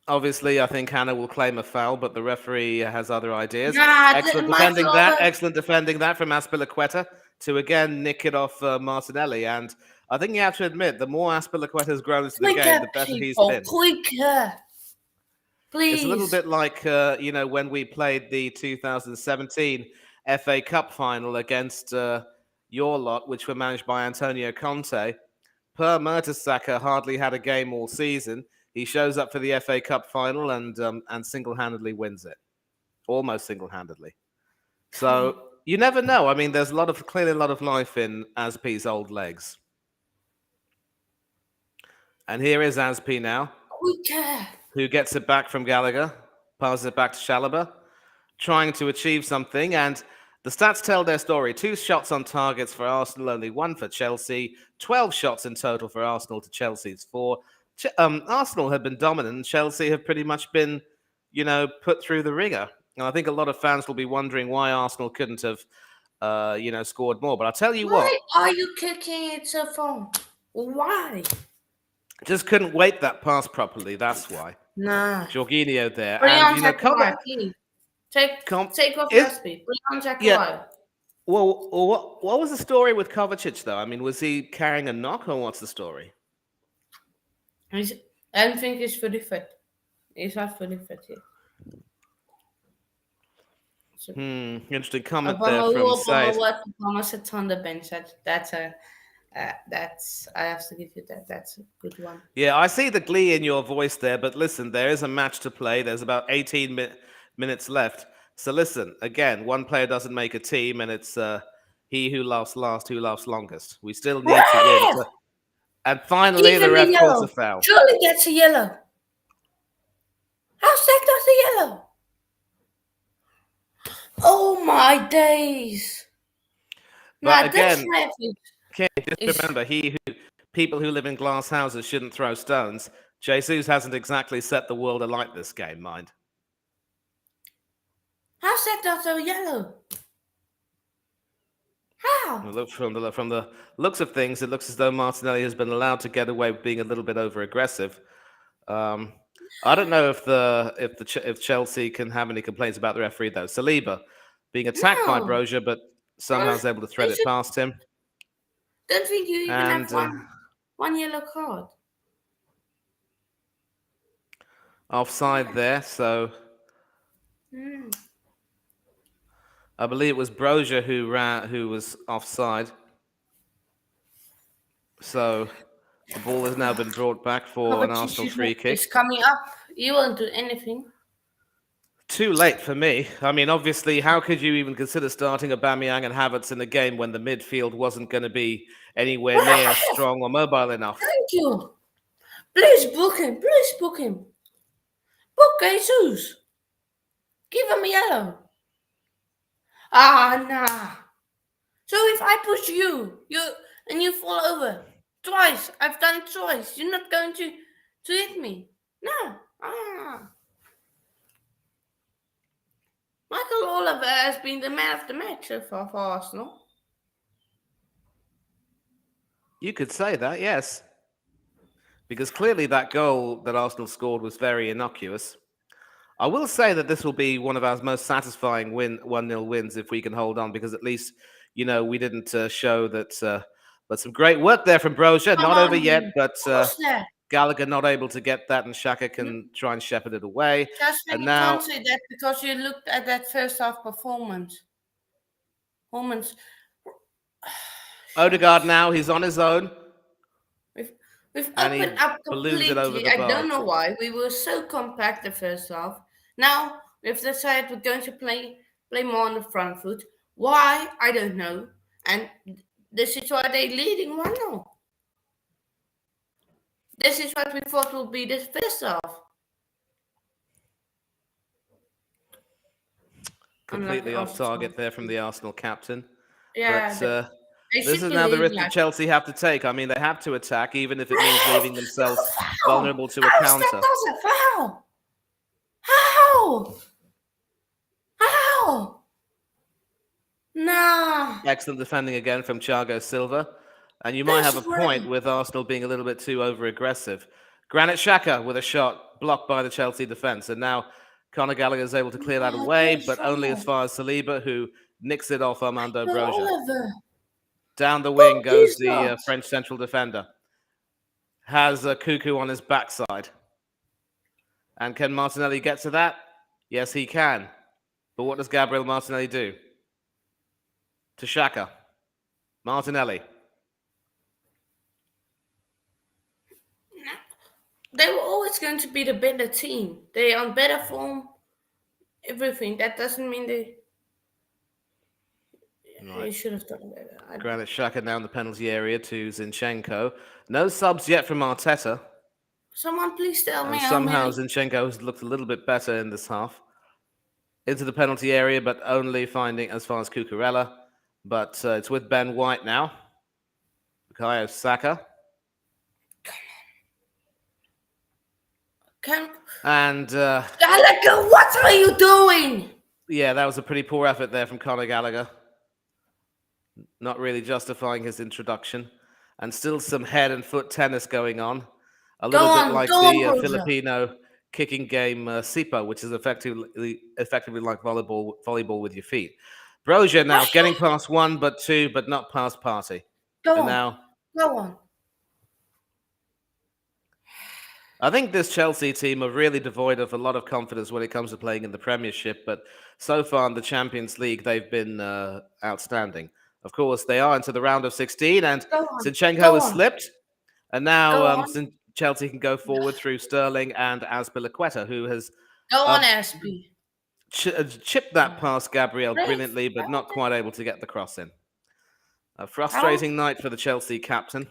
Obviously, I think Hannah will claim a foul, but the referee has other ideas. Excellent defending that from Azpilicueta to again nick it off Martinelli. And I think you have to admit, the more Azpilicueta has grown into the game, the better he's been. Please. It's a little bit like, when we played the 2017 FA Cup final against your lot, which were managed by Antonio Conte. Per Mertesacker hardly had a game all season. He shows up for the FA Cup final and single-handedly wins it. Almost single-handedly. So you never know. I mean, there's clearly a lot of life in Azpi's old legs. And here is Azpi now. Who gets it back from Gallagher. Passes it back to Chalobah. Trying to achieve something, and the stats tell their story. 2 shots on targets for Arsenal, only 1 for Chelsea. 12 shots in total for Arsenal to Chelsea's 4. Arsenal have been dominant, and Chelsea have pretty much been, put through the ringer. And I think a lot of fans will be wondering why Arsenal couldn't have, scored more. But I'll tell you what. Why are you kicking it so far? Why? Just couldn't weight that pass properly. That's why. Nah. Jorginho there. And, Take off your speed. Yeah. Well, what was the story with Kovacic, though? I mean, was he carrying a knock, or what's the story? I don't think he's fully fit. He's not fully fit yet. So, interesting comment there from Said. Thomas on the bench. That's I have to give you that. That's a good one. Yeah, I see the glee in your voice there, but listen, there is a match to play. There's about 18 minutes left. So listen, again, one player doesn't make a team, and it's he who laughs last, who laughs longest. We still need to win. And finally, the ref calls a foul. Surely that's a yellow. How's that not a yellow? Oh my days! But again, just remember, people who live in glass houses shouldn't throw stones. Jesus hasn't exactly set the world alight this game, mind. How's that not a yellow? How? Well, from the looks of things, it looks as though Martinelli has been allowed to get away with being a little bit over aggressive. I don't know if Chelsea can have any complaints about the referee though. Saliba being attacked by Broja, but somehow is able to thread it past him. Don't think you even have one yellow card. Offside there, so I believe it was Broja who was offside. So the ball has now been brought back for an Arsenal free kick. It's coming up. You won't do anything. Too late for me. I mean, obviously, how could you even consider starting Aubameyang and Havertz in the game when the midfield wasn't going to be anywhere near strong or mobile enough? Thank you. Please book him. Please book him. Book Jesus. Give him a yellow. Ah, nah. So if I push you and you fall over twice, I've done it twice. You're not going to hit me. No. Michael Oliver has been the man of the match so far for Arsenal. You could say that, yes. Because clearly that goal that Arsenal scored was very innocuous. I will say that this will be one of our most satisfying 1-0 wins if we can hold on, because at least, we didn't show that. But some great work there from Broja. Not over yet, but Gallagher not able to get that, and Xhaka can try and shepherd it away. And now, you can't say that because you looked at that first half performance. Odegaard now, he's on his own. We've opened up completely. I don't know why. We were so compact the first half. Now we've decided we're going to play more on the front foot. Why? I don't know. And this is why they're leading 1-0. This is what we thought would be the first half. Completely off target there from the Arsenal captain. Yeah. But, this is now the risk that Chelsea have to take. I mean, they have to attack, even if it means leaving themselves vulnerable to a counter. How? Nah. Excellent defending again from Thiago Silva. And you might have a point with Arsenal being a little bit too over-aggressive. Granit Xhaka with a shot blocked by the Chelsea defence. And now Conor Gallagher is able to clear that away, but only as far as Saliba, who nicks it off Armando Broja. Down the wing goes the French central defender. Has Cuckoo on his backside. And can Martinelli get to that? Yes, he can. But what does Gabriel Martinelli do? To Xhaka. Martinelli. They were always going to be the better team. They're on better form. Everything. That doesn't mean they should have done better. Granit Xhaka now in the penalty area to Zinchenko. No subs yet from Arteta. Someone please tell me. Somehow Zinchenko has looked a little bit better in this half. Into the penalty area, but only finding as far as Cucurella. But it's with Ben White now. Bukayo Saka. And Gallagher, what are you doing? Yeah, that was a pretty poor effort there from Conor Gallagher. Not really justifying his introduction. And still some head and foot tennis going on. A little bit like the Filipino kicking game Sipa, which is effectively like volleyball with your feet. Broja now getting past one, but two, but not past Partey. Go on. I think this Chelsea team are really devoid of a lot of confidence when it comes to playing in the Premiership, but so far in the Champions League, they've been outstanding. Of course, they are into the round of 16, and Zinchenko has slipped, and now Chelsea can go forward through Sterling and Azpilicueta, who has chipped that past Gabriel brilliantly, but not quite able to get the cross in. A frustrating night for the Chelsea captain.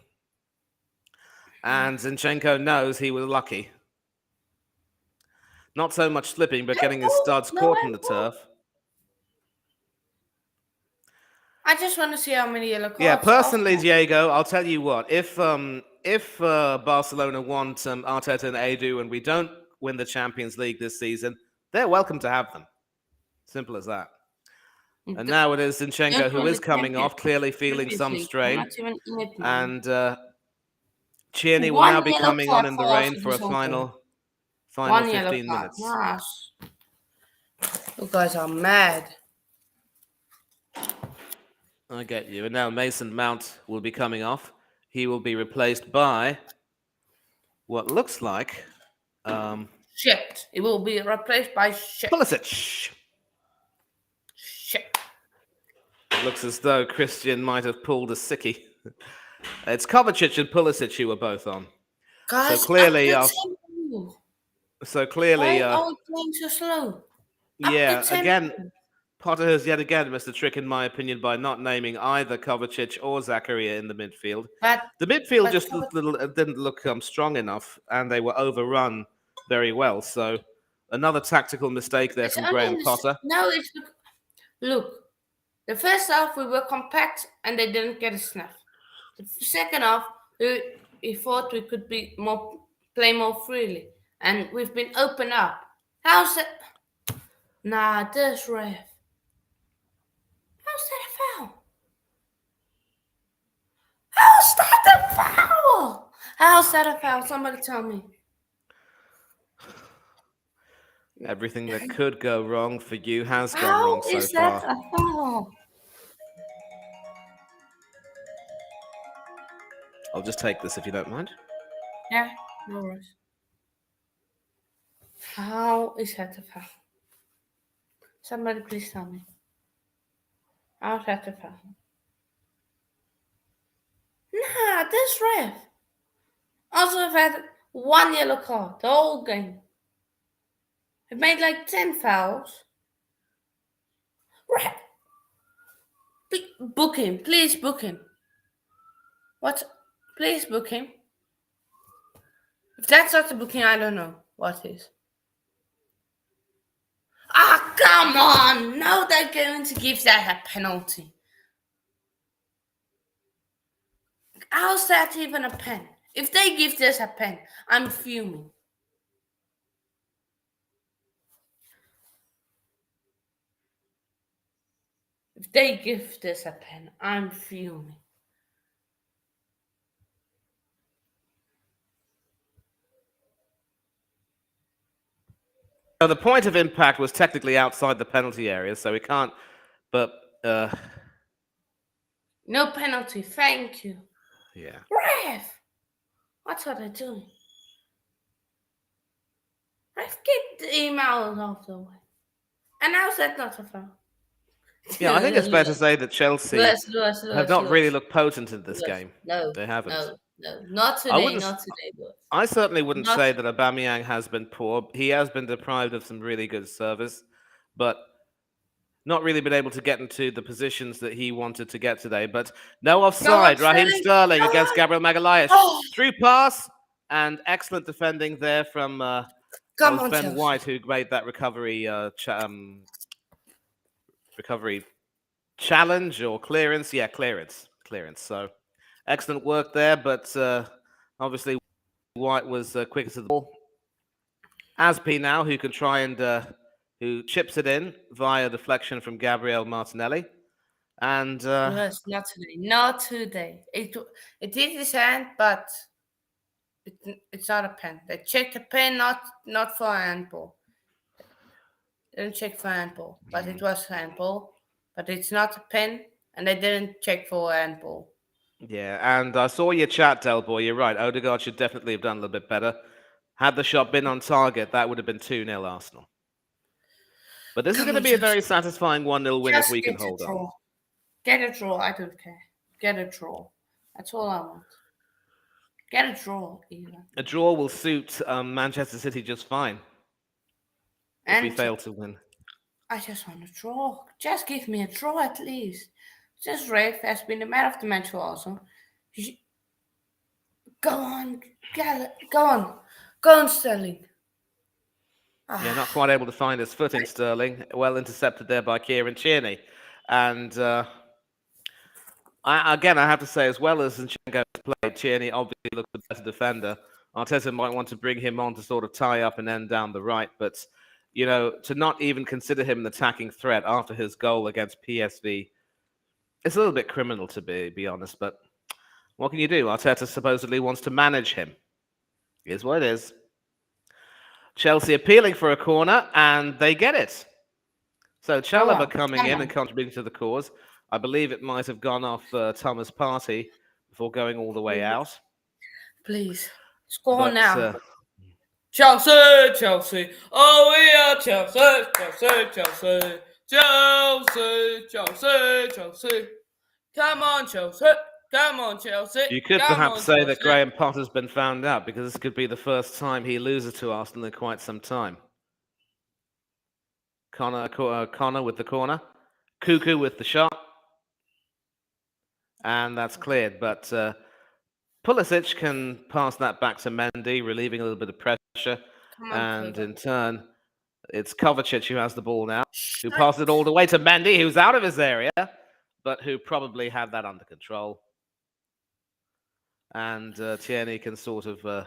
And Zinchenko knows he was lucky. Not so much slipping, but getting his studs caught in the turf. I just want to see how many yellow cards. Yeah, personally, Diego, I'll tell you what. If Barcelona want Arteta and Edu and we don't win the Champions League this season, they're welcome to have them. Simple as that. And now it is Zinchenko who is coming off, clearly feeling some strain. And Tierney will now be coming on in the rain for a final 15 minutes. You guys are mad. I get you. And now Mason Mount will be coming off. He will be replaced by what looks like... Shit. He will be replaced by shit. Pulisic. Shit. It looks as though Christian might have pulled a sickie. It's Kovacic and Pulisic who are both on. Guys, so clearly, why are we playing so slow? Yeah, 10 again, minutes. Potter has yet again missed a trick, in my opinion, by not naming either Kovacic or Zakaria in the midfield. But The midfield but just didn't look strong enough, and they were overrun very well. So another tactical mistake there it's from only Graham Potter. no. It's look. The first half we were compact and they didn't get a snuff. The second half we thought we could play more freely, and we've been open up. How's that? Nah, this ref. How's that a foul? How's that a foul? How's that a foul? Somebody tell me. Everything that could go wrong for you has gone How wrong so is that far. a foul? I'll just take this if you don't mind. Yeah, no worries. How is that a foul? Somebody please tell me. How's that a foul? Nah, this ref. Also, I've had one yellow card the whole game. I've made like 10 fouls. Ref. Book him. Please book him. What? Please book him. If that's not the booking, I don't know what is. Ah, come on! Now they're going to give that a penalty. How's that even a pen? If they give this a pen, I'm fuming. If they give this a pen, I'm fuming. So the point of impact was technically outside the penalty area, so we can't. But no penalty. Thank you. Yeah. Ref, what are they doing? Ref, get the emails off the way. And how's that not a foul? Yeah, I think it's fair to say that Chelsea have not really looked potent in this game. No, they haven't. No, not today. I certainly wouldn't say that Aubameyang has been poor. He has been deprived of some really good service, but not really been able to get into the positions that he wanted to get today. But no offside. Raheem Sterling against Gabriel Magalhaes. Through pass and excellent defending there from Ben White, who made that recovery challenge or clearance. Yeah, clearance. So excellent work there, but obviously White was quicker to the ball. Aspi now, who can try and who chips it in via deflection from Gabriel Martinelli. And yes, not today. It did his hand, but it's not a pen. They checked the pen, not for handball. They didn't check for handball, but it was handball. But it's not a pen, and they didn't check for handball. Yeah, and I saw your chat, Del Boy. You're right. Odegaard should definitely have done a little bit better. Had the shot been on target, that would have been 2-0 Arsenal. But this is going to be a very satisfying 1-0 win if we can hold on. Get a draw. I don't care. Get a draw. That's all I want. Get a draw, even. A draw will suit Manchester City just fine. If we fail to win. I just want a draw. Just give me a draw at least. This ref has been the man of the match for Arsenal. Go on, Sterling. Yeah, not quite able to find his footing, Sterling. Well intercepted there by Kieran Tierney. And I have to say, as well as Zinchenko played, Tierney obviously looked the better defender. Arteta might want to bring him on to sort of tie up and end down the right, but you know, to not even consider him an attacking threat after his goal against PSV, it's a little bit criminal, to be honest. But what can you do? Arteta supposedly wants to manage him. Here's what it is. Chelsea appealing for a corner, and they get it. So Chalobah coming in and contributing to the cause. I believe it might have gone off Thomas Partey before going all the way out. Please, score now. Chelsea. Oh, we are Chelsea. Come on, Chelsea. You could perhaps say that Graham Potter's been found out, because this could be the first time he loses to Arsenal in quite some time. Connor with the corner. Cuckoo with the shot. And that's cleared. But Pulisic can pass that back to Mendy, relieving a little bit of pressure. And in turn, it's Kovacic who has the ball now, who passes it all the way to Mendy, who's out of his area, but who probably had that under control. And Tierney can sort of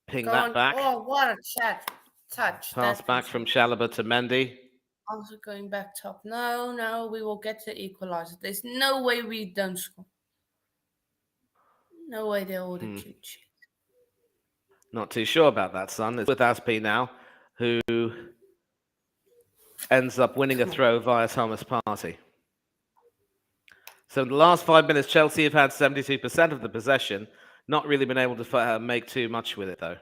ping that back. Oh, what a touch. Pass back from Chalobah to Mendy. Also going back top. No, we will get to equalize it. There's no way we don't score. No way they'll order clean sheet. Not too sure about that, son. It's with Aspi now, who ends up winning a throw via Thomas Partey. So in the last 5 minutes, Chelsea have had 72% of the possession, not really been able to make too much with it, though.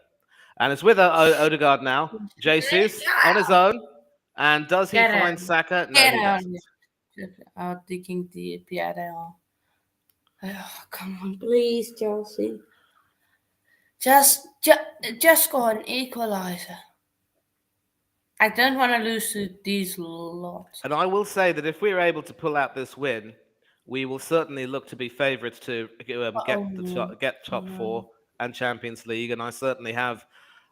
And it's with Odegaard now. Jesus on his own. And does he find Saka? No, he doesn't. Taking the Piade. Oh, come on, please, Chelsea. Just score an equalizer. I don't want to lose to these lots. And I will say that if we're able to pull out this win, we will certainly look to be favourites to get top four and Champions League. And I certainly have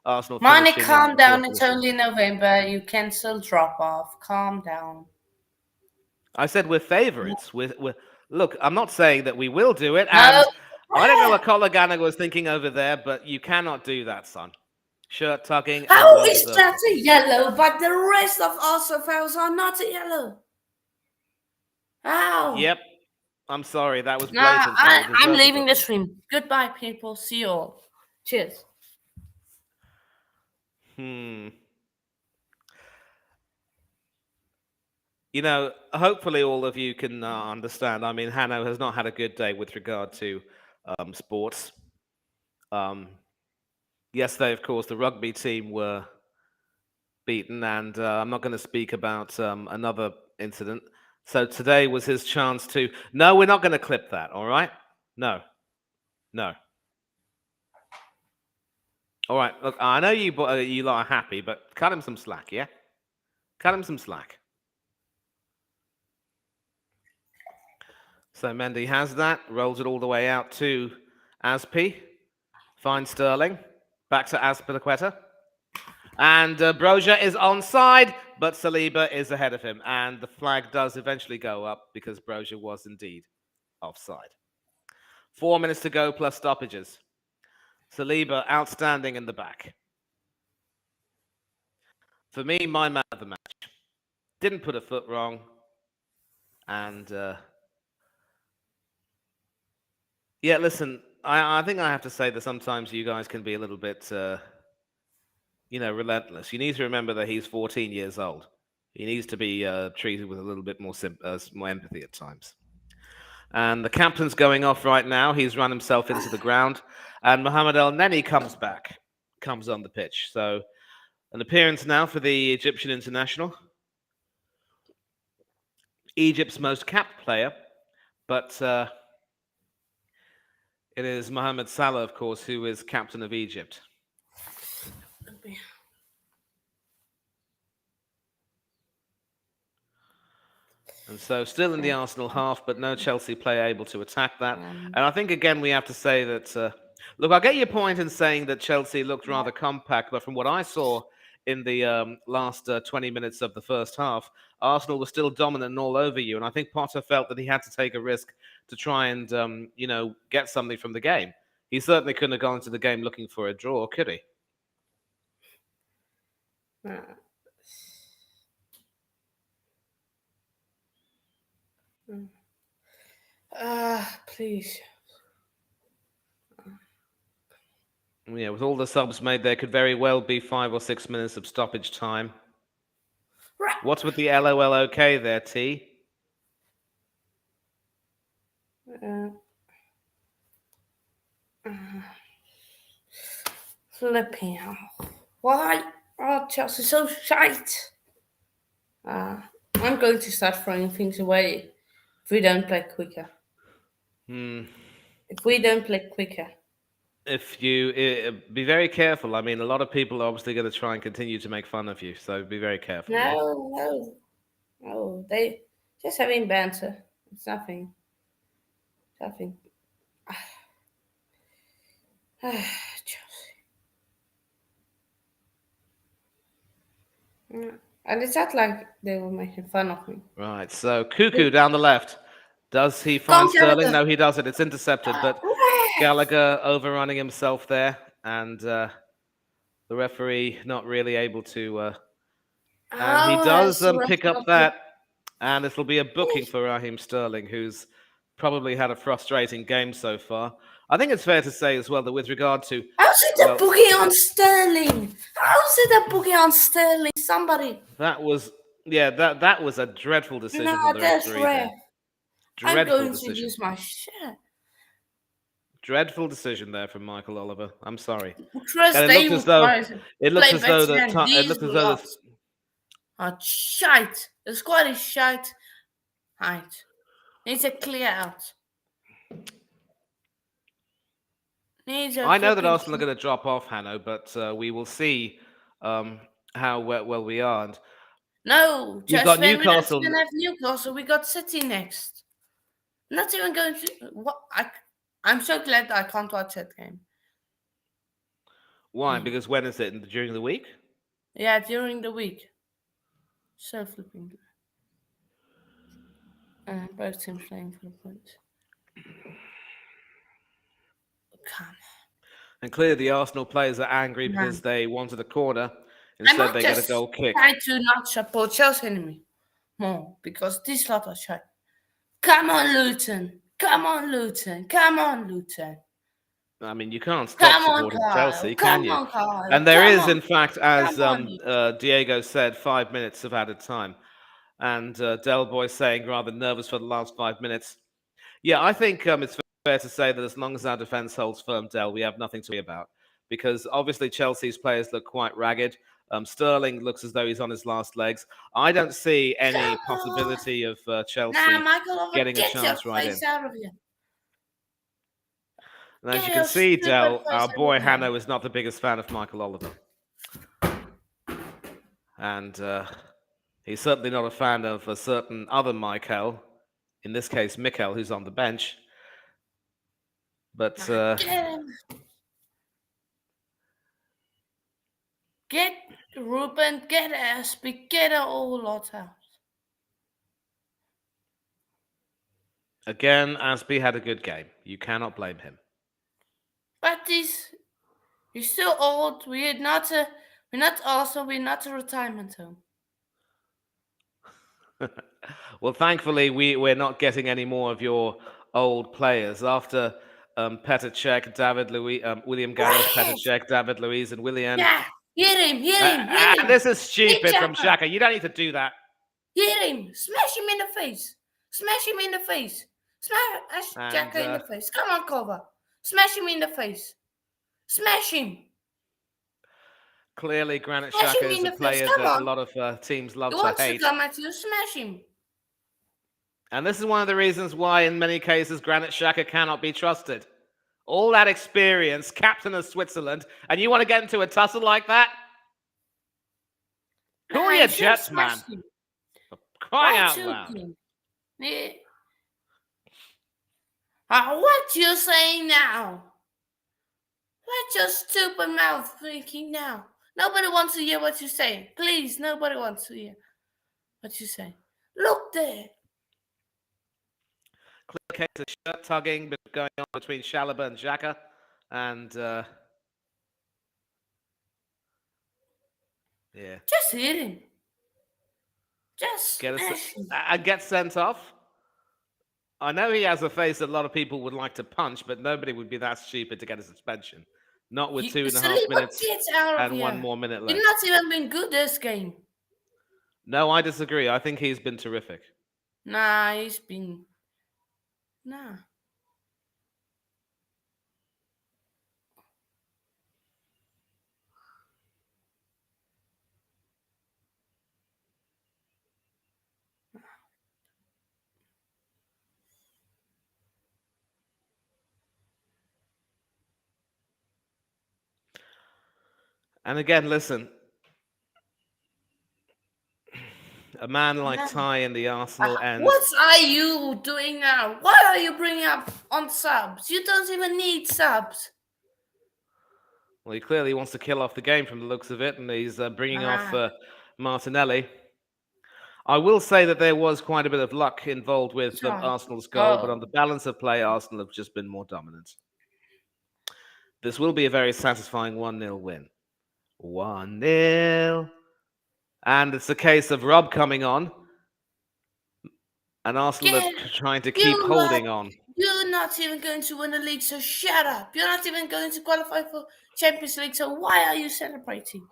Arsenal. Mane, calm down. It's only November. You can still drop off. Calm down. I said we're favourites. Look, I'm not saying that we will do it. And I don't know what Conor Gallagher was thinking over there, but you cannot do that, son. Shirt tugging. How is that a yellow, but the rest of Arsenal fans are not a yellow? How? Yep. I'm sorry. That was blatant. I'm leaving the stream. Goodbye, people. See you all. Cheers. You know, hopefully all of you can understand. I mean, Hanno has not had a good day with regard to sports. Yesterday, of course, the rugby team were beaten, and I'm not going to speak about another incident. So today was his chance to... No, we're not going to clip that, all right? No. All right, look, I know you lot are happy, but cut him some slack, yeah? Cut him some slack. So Mendy has that, rolls it all the way out to Aspi, finds Sterling, back to Azpilicueta. And Broja is onside, but Saliba is ahead of him. And the flag does eventually go up because Broja was indeed offside. 4 minutes to go plus stoppages. Saliba outstanding in the back. For me, my man of the match. Didn't put a foot wrong. And yeah, listen, I think I have to say that sometimes you guys can be a little bit, relentless. You need to remember that he's 14 years old. He needs to be treated with a little bit more empathy at times. And the captain's going off right now. He's run himself into the ground. And Mohamed El Neni comes on the pitch. So an appearance now for the Egyptian international. Egypt's most capped player. But it is Mohamed Salah, of course, who is captain of Egypt. And so still in the Arsenal half, but no Chelsea player able to attack that. And I think, again, we have to say that... look, I get your point in saying that Chelsea looked rather compact, but from what I saw in the last 20 minutes of the first half, Arsenal was still dominant and all over you. And I think Potter felt that he had to take a risk to try and, get something from the game. He certainly couldn't have gone into the game looking for a draw, could he? Please. Yeah, with all the subs made, there could very well be 5 or 6 minutes of stoppage time. Right. What's with the LOL okay there, T? Flipping hell. Why are Chelsea so shite? I'm going to start throwing things away if we don't play quicker. If we don't play quicker. if you be very careful. I mean, a lot of people are obviously going to try and continue to make fun of you, so be very careful. Yeah? No. They just having banter. It's nothing. Nothing. Chelsea. And it's not like they were making fun of me. Right. So Cuckoo down the left. Does he Come find Sterling? Gallagher. No, he doesn't. It's intercepted, but Gallagher overrunning himself there, and the referee not really able to. And he does pick up that, and it'll be a booking for Raheem Sterling, who's probably had a frustrating game so far. I think it's fair to say as well that with regard to How's it a boogie on Sterling? How's it a boogie on Sterling? Somebody. that was that was a dreadful decision No, from the that's referee rare. there. I'm Dreadful going decision. to use my shirt. Dreadful decision there from Michael Oliver. I'm sorry. Trust And they would it looks as though the are shite. The squad is shite. Right. Needs a clear out. I know that Arsenal are going to drop off, Hanno, but we will see how well we are. And no, you've got Newcastle. We have Newcastle. We got City next. Not even going to. What I'm so glad that I can't watch that game. Why? Because when is it? During the week? Yeah, during the week. So flipping good. Both teams playing for the points. Come on. And clearly the Arsenal players are angry because they wanted a corner. Instead, they get a goal kick. I try to not support Chelsea anymore more because this lot are shite. Come on, Luton. Come on, Luton. Come on, Luton. I mean, you can't stop supporting Chelsea, can you? And there is, in fact, as Diego said, 5 minutes of added time. And Del Boy saying rather nervous for the last 5 minutes. Yeah, I think it's fair to say that as long as our defence holds firm, Del, we have nothing to worry about. Because obviously Chelsea's players look quite ragged. Sterling looks as though he's on his last legs. I don't see any possibility of Chelsea getting a chance right in. And as you can see, Del, our boy Hanno is not the biggest fan of Michael Oliver. And he's certainly not a fan of a certain other Michael, in this case, Mikel, who's on the bench. But get Ruben, get Aspie, get a whole lot out. Again, Aspie had a good game. You cannot blame him. But he's still old. We're not a retirement home. Well, thankfully, we're not getting any more of your old players after Petr Cech, David Luiz, William Gallas, Petr Cech, David Luiz, and Willian. Yeah, hit him. This is stupid from Xhaka. You don't need to do that. Hit him. Smash him in the face. Smash Xhaka in the face. Come on, cover. Smash him in the face. Smash him. Clearly, Granit Xhaka is a player that a lot of teams love to hate. He wants to come at you. Smash him. And this is one of the reasons why, in many cases, Granit Xhaka cannot be trusted. All that experience, captain of Switzerland, and you want to get into a tussle like that? Cool your jets, man. Crying out loud. What you saying now? What your stupid mouth thinking now? Nobody wants to hear what you say. Please, nobody wants to hear what you say. Look there. Clear case of shirt tugging going on between Chalobah and Xhaka. And, yeah. Just hit him. Just get sent off. I know he has a face that a lot of people would like to punch, but nobody would be that stupid to get a suspension. Not with 2.5 minutes and 1 more minute left. He's not even been good this game. No, I disagree. I think he's been terrific. Nah, he's been... Nah. And again, listen, a man like Ty in the Arsenal end. What are you doing now? Why are you bringing up on subs? You don't even need subs. Well, he clearly wants to kill off the game from the looks of it, and he's bringing off Martinelli. I will say that there was quite a bit of luck involved with Arsenal's goal, but on the balance of play, Arsenal have just been more dominant. This will be a very satisfying 1-0 win. 1-0. And it's a case of Rob coming on, and Arsenal are trying to keep holding on. You're not even going to win the league, so shut up. You're not even going to qualify for Champions League, so why are you celebrating?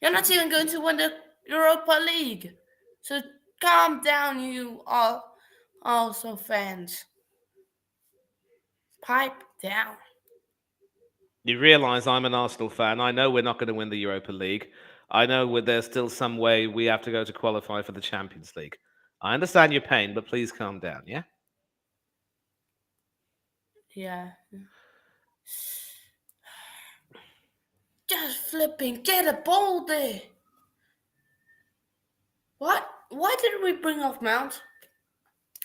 You're not even going to win the Europa League. So calm down, you all also fans. Pipe down. You realise I'm an Arsenal fan. I know we're not going to win the Europa League. I know there's still some way we have to go to qualify for the Champions League. I understand your pain, but please calm down, yeah? Yeah. Just flipping, get a ball there. What? Why did we bring off Mount?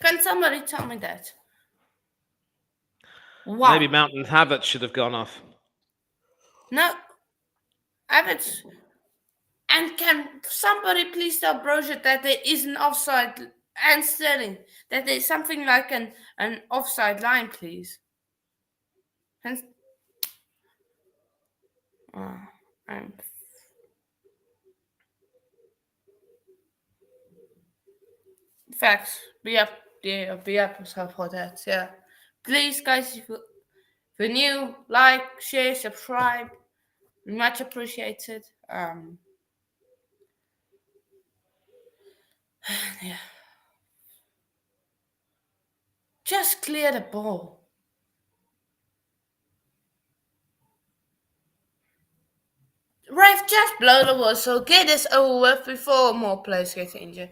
Can somebody tell me that? Wow. Maybe Mount and Havertz should have gone off. No. Havertz. And can somebody please tell Broja that there is an offside and Sterling? That there's something like an offside line, please. And facts. Be up yourself for that. Yeah. Please, guys, if you're new, like, share, subscribe. Much appreciated. Yeah. Just clear the ball. Ref, just blow the whistle. Get this over with before more players get injured.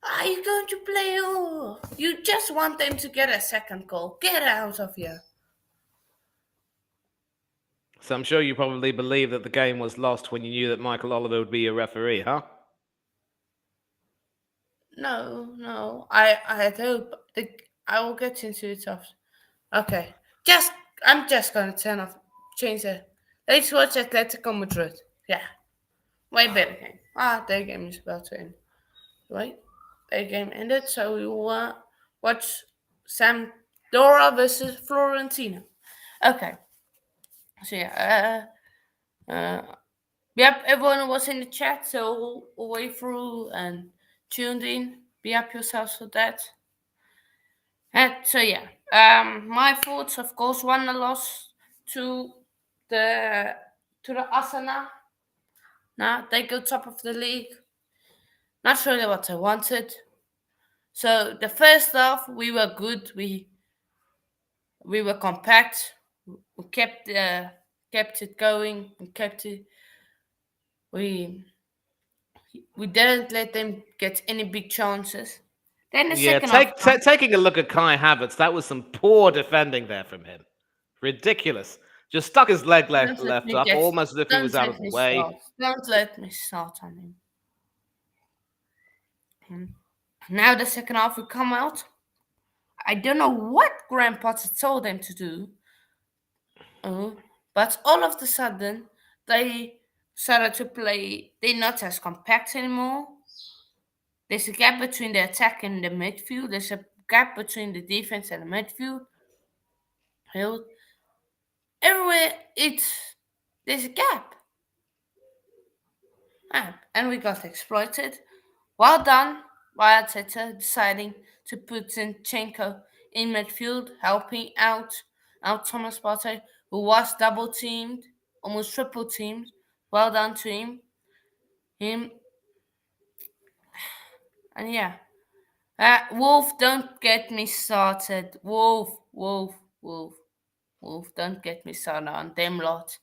Are you going to play? Oh, you just want them to get a second goal. Get out of here. So I'm sure you probably believe that the game was lost when you knew that Michael Oliver would be your referee, huh? No. I hope I will get into it after. Okay. I'm just gonna change it. Let's watch Atletico Madrid. Yeah. Way better game. Their game is about to end. Right? Their game ended, so we will watch Sampdoria versus Fiorentina. Okay. So yeah, yep, everyone was in the chat, so all way through and tuned in. Be up yourselves for that. And so yeah, my thoughts, of course, 1-0 loss to the Arsenal. Now they go top of the league. Not really what I wanted. So the first half we were good. We were compact. We kept it going. We kept it. We didn't let them get any big chances. Then the second half, taking a look at Kai Havertz, that was some poor defending there from him. Ridiculous. Just stuck his leg left up, almost as if he was out of the way. Don't let me start on him. Now the second half will come out. I don't know what Graham Potter told them to do. But all of a sudden, they started to play. They're not as compact anymore. There's a gap between the attack and the midfield. There's a gap between the defense and the midfield. Everywhere there's a gap. And we got exploited. Well done by Arteta deciding to put Zinchenko in midfield, helping out Thomas Partey, who was double teamed, almost triple teamed. Well done to him. And yeah. Wolf, don't get me started. Wolf, don't get me started on them lot.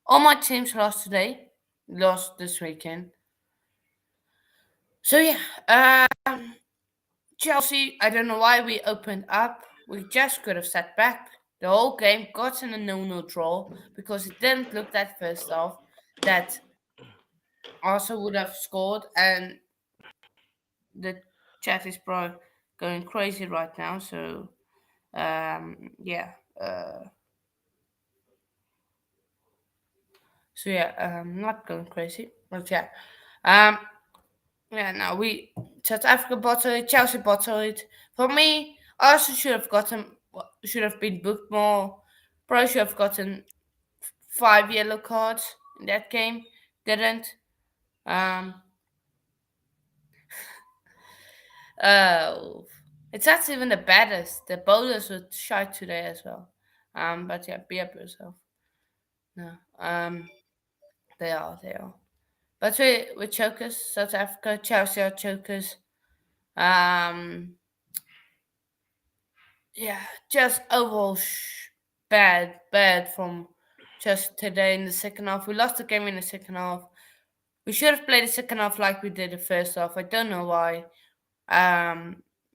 All my teams lost today. Lost this weekend. So yeah, Chelsea, I don't know why we opened up. We just could have sat back. the whole game, got in a 0-0 draw because it didn't look that first half that Arsenal would have scored, and the chat is probably going crazy right now. So yeah. So yeah, not going crazy, but yeah. Yeah, no, we South Africa bottled it, Chelsea bottled it. For me, Arsenal should have been booked more. Probably should have gotten 5 yellow cards in that game. Didn't. Um. Oh, it's not even the baddest. The bowlers were shy today as well. But yeah, be up yourself. No. They are. They are. But we're chokers. South Africa, Chelsea are chokers. Um. Yeah, just overall bad from just today in the second half. We lost the game in the second half. We should have played the second half like we did the first half. I don't know why.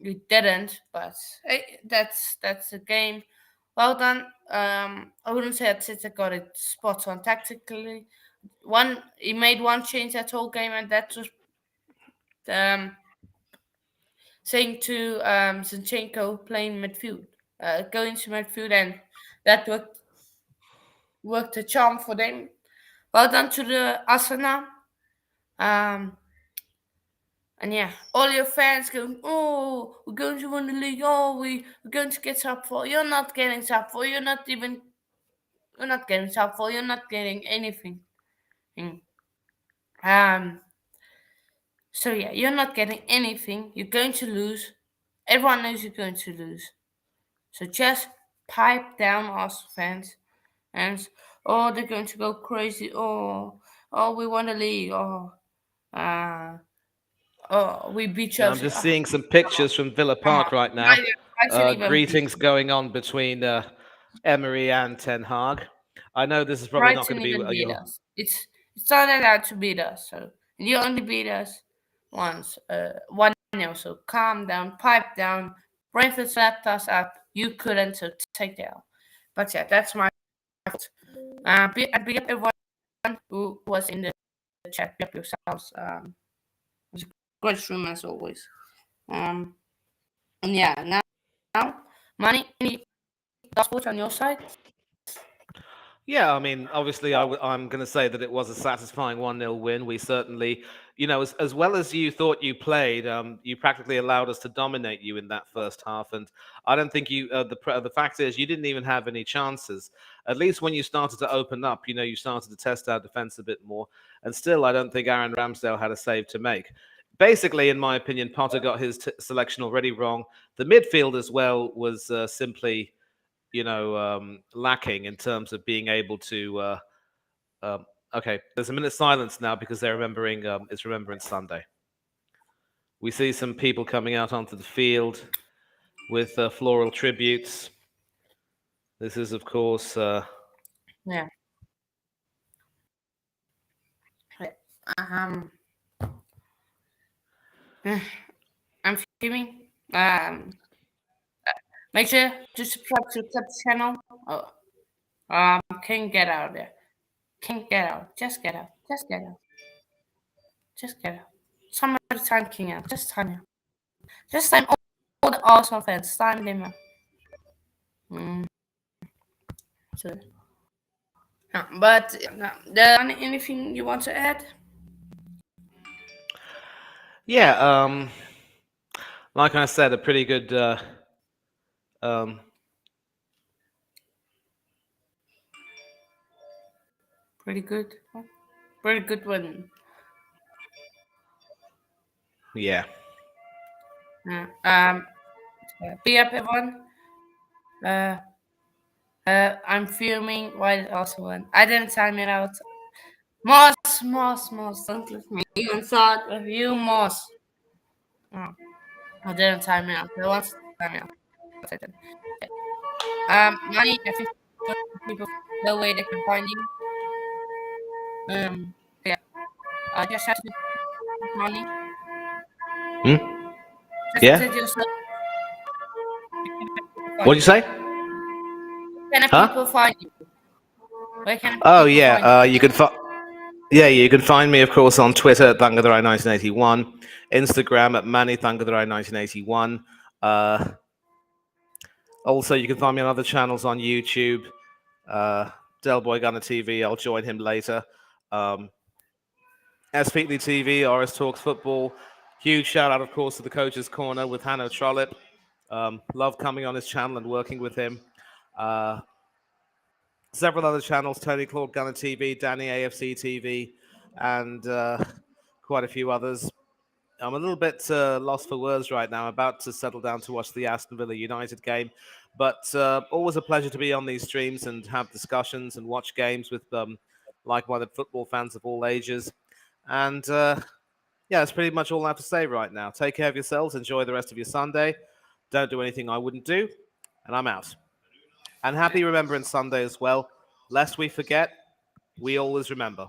We didn't, but hey, that's the game. Well done. I wouldn't say Arteta got it spot on tactically. He made one change that whole game, and that was um saying to Zinchenko playing midfield, going to midfield, and that worked a charm for them. Well done to the Arsenal. Um, and yeah, all your fans going, oh, we're going to win the league. Oh, we're going to get top four. You're not getting top four. You're not getting top four. You're not getting anything. Um, so yeah, you're not getting anything. You're going to lose. Everyone knows you're going to lose. So just pipe down, Arsenal fans. And they're going to go crazy. We won the league. We beat Now, I'm Chelsea. just seeing some pictures from Villa Park right now. Brighton even Greetings going on between Emery and Ten Hag. I know this is probably not going to be beat us. It's not allowed to beat us. So you only beat us once, 1-0. So calm down, pipe down. Brentford slapped us up. You couldn't, so take that out. But yeah, that's my fault. Big up everyone who was in the chat. Big up yourselves. It was a great stream as always. And yeah, now money. Any thoughts on your side? Yeah, I mean, obviously, I'm going to say that it was a satisfying 1-0 win. We certainly, as well as you thought you played, you practically allowed us to dominate you in that first half. And I don't think the fact is, you didn't even have any chances. At least when you started to open up, you started to test our defense a bit more. And still, I don't think Aaron Ramsdale had a save to make. Basically, in my opinion, Potter got his selection already wrong. The midfield as well was simply lacking in terms of being able to. Okay, there's a minute's silence now because they're remembering. It's Remembrance Sunday. We see some people coming out onto the field with floral tributes. This is, of course. Yeah. I'm filming. Make sure to subscribe to the channel. King, get out of there. King, get out. Just get out. Just get out. Just get out. Some of the time, King out. Just time out. Just time all the Arsenal fans. Time them out. So, but anything you want to add? Yeah. Like I said, a pretty good. Pretty good. Pretty good one. Yeah. Be up, everyone. I'm filming while it also won. I didn't time it out. Moss. Don't let me even start with you, Moss. Oh, I didn't time it out. I want to time it out. But I didn't. Money. I think people the way they can find you. Yeah. I just have to money. Yeah. What did you say? can Huh? people find you? Where can Oh people find yeah, you? you can find. Yeah, you can find me, of course, on Twitter at Thangadurai1981, Instagram at Manny Thangadurai1981. Also, you can find me on other channels on YouTube. Del Boy Gunner TV. I'll join him later. S. Peatley TV, RS Talks Football. Huge shout out, of course, to the Coach's Corner with Hanno Trollip. Love coming on his channel and working with him. Several other channels: Tony Claude Gunner TV, Danny AFC TV, and quite a few others. I'm a little bit lost for words right now. I'm about to settle down to watch the Aston Villa United game, but always a pleasure to be on these streams and have discussions and watch games with like-minded football fans of all ages. And yeah, that's pretty much all I have to say right now. Take care of yourselves. Enjoy the rest of your Sunday. Don't do anything I wouldn't do, and I'm out. And happy Remembrance Sunday as well. Lest we forget, we always remember.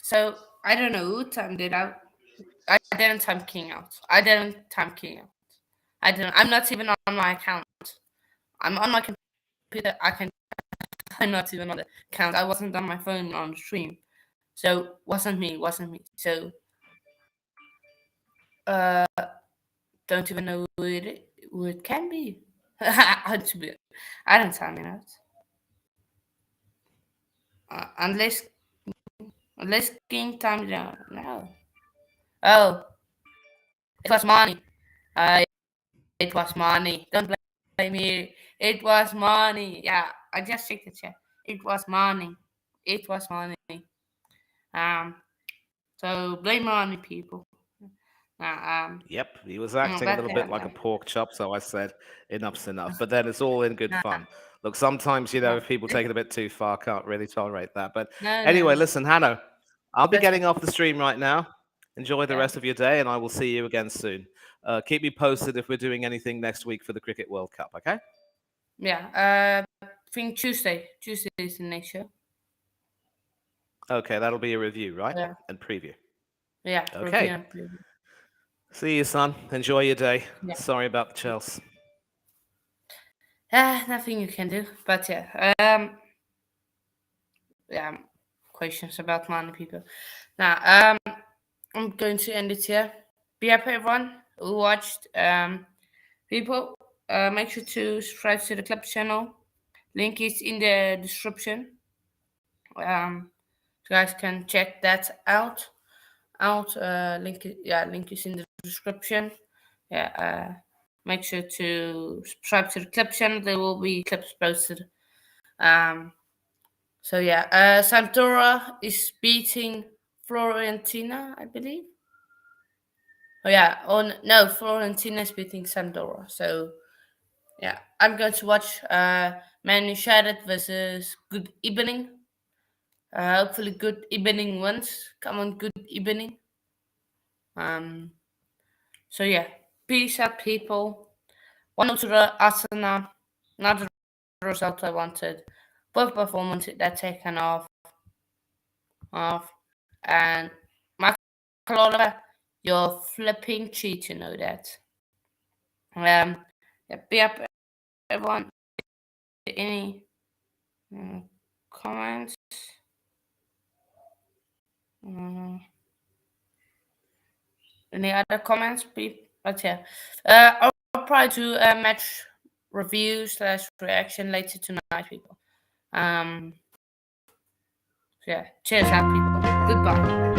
So I don't know who timed it out. I didn't time King out. I didn't time King out. I didn't. I'm not even on my account. I'm on my computer. I'm not even on the account. I wasn't on my phone on the stream. So wasn't me. So don't even know who it can be. I don't time it out. Unless King timed it out. No. Oh, it was money. It was money. Don't blame me. It was money. Yeah, I just checked the chat. It was money. It was money. So blame money, people. Yep, he was acting a little bit like a pork chop, so I said enough's enough. But then it's all in good fun. Look, sometimes, if people take it a bit too far, can't really tolerate that. But anyway, listen, Hanno, I'll be getting off the stream right now. Enjoy the rest of your day, and I will see you again soon. Keep me posted if we're doing anything next week for the Cricket World Cup, okay? Yeah, I think Tuesday. Tuesday is the next show. Okay, that'll be a review, right? Yeah. And preview. Yeah. Okay. Preview. See you, son. Enjoy your day. Yeah. Sorry about the Chelsea. Nothing you can do. But yeah. Questions about money, people. Now, I'm going to end it here. Be happy, everyone who watched. People, make sure to subscribe to the club channel. Link is in the description. You guys can check that out. Link is in the description. Yeah. Make sure to subscribe to the club channel. There will be clips posted. So yeah, Sampdoria is beating Fiorentina, I believe. Oh yeah, Fiorentina is beating Sampdoria. So yeah, I'm going to watch Man United versus Good Evening. Hopefully Good Evening wins. Come on, Good Evening. So yeah, peace out, people. 1-0 to the Arsenal. Not the result I wanted. Both performances that taken off. And Michael Oliver, you're flipping cheat, you know that. Be up, everyone. Any comments? Any other comments? But yeah, I'll probably do a match review / reaction later tonight, people. Yeah, cheers out, people. Goodbye.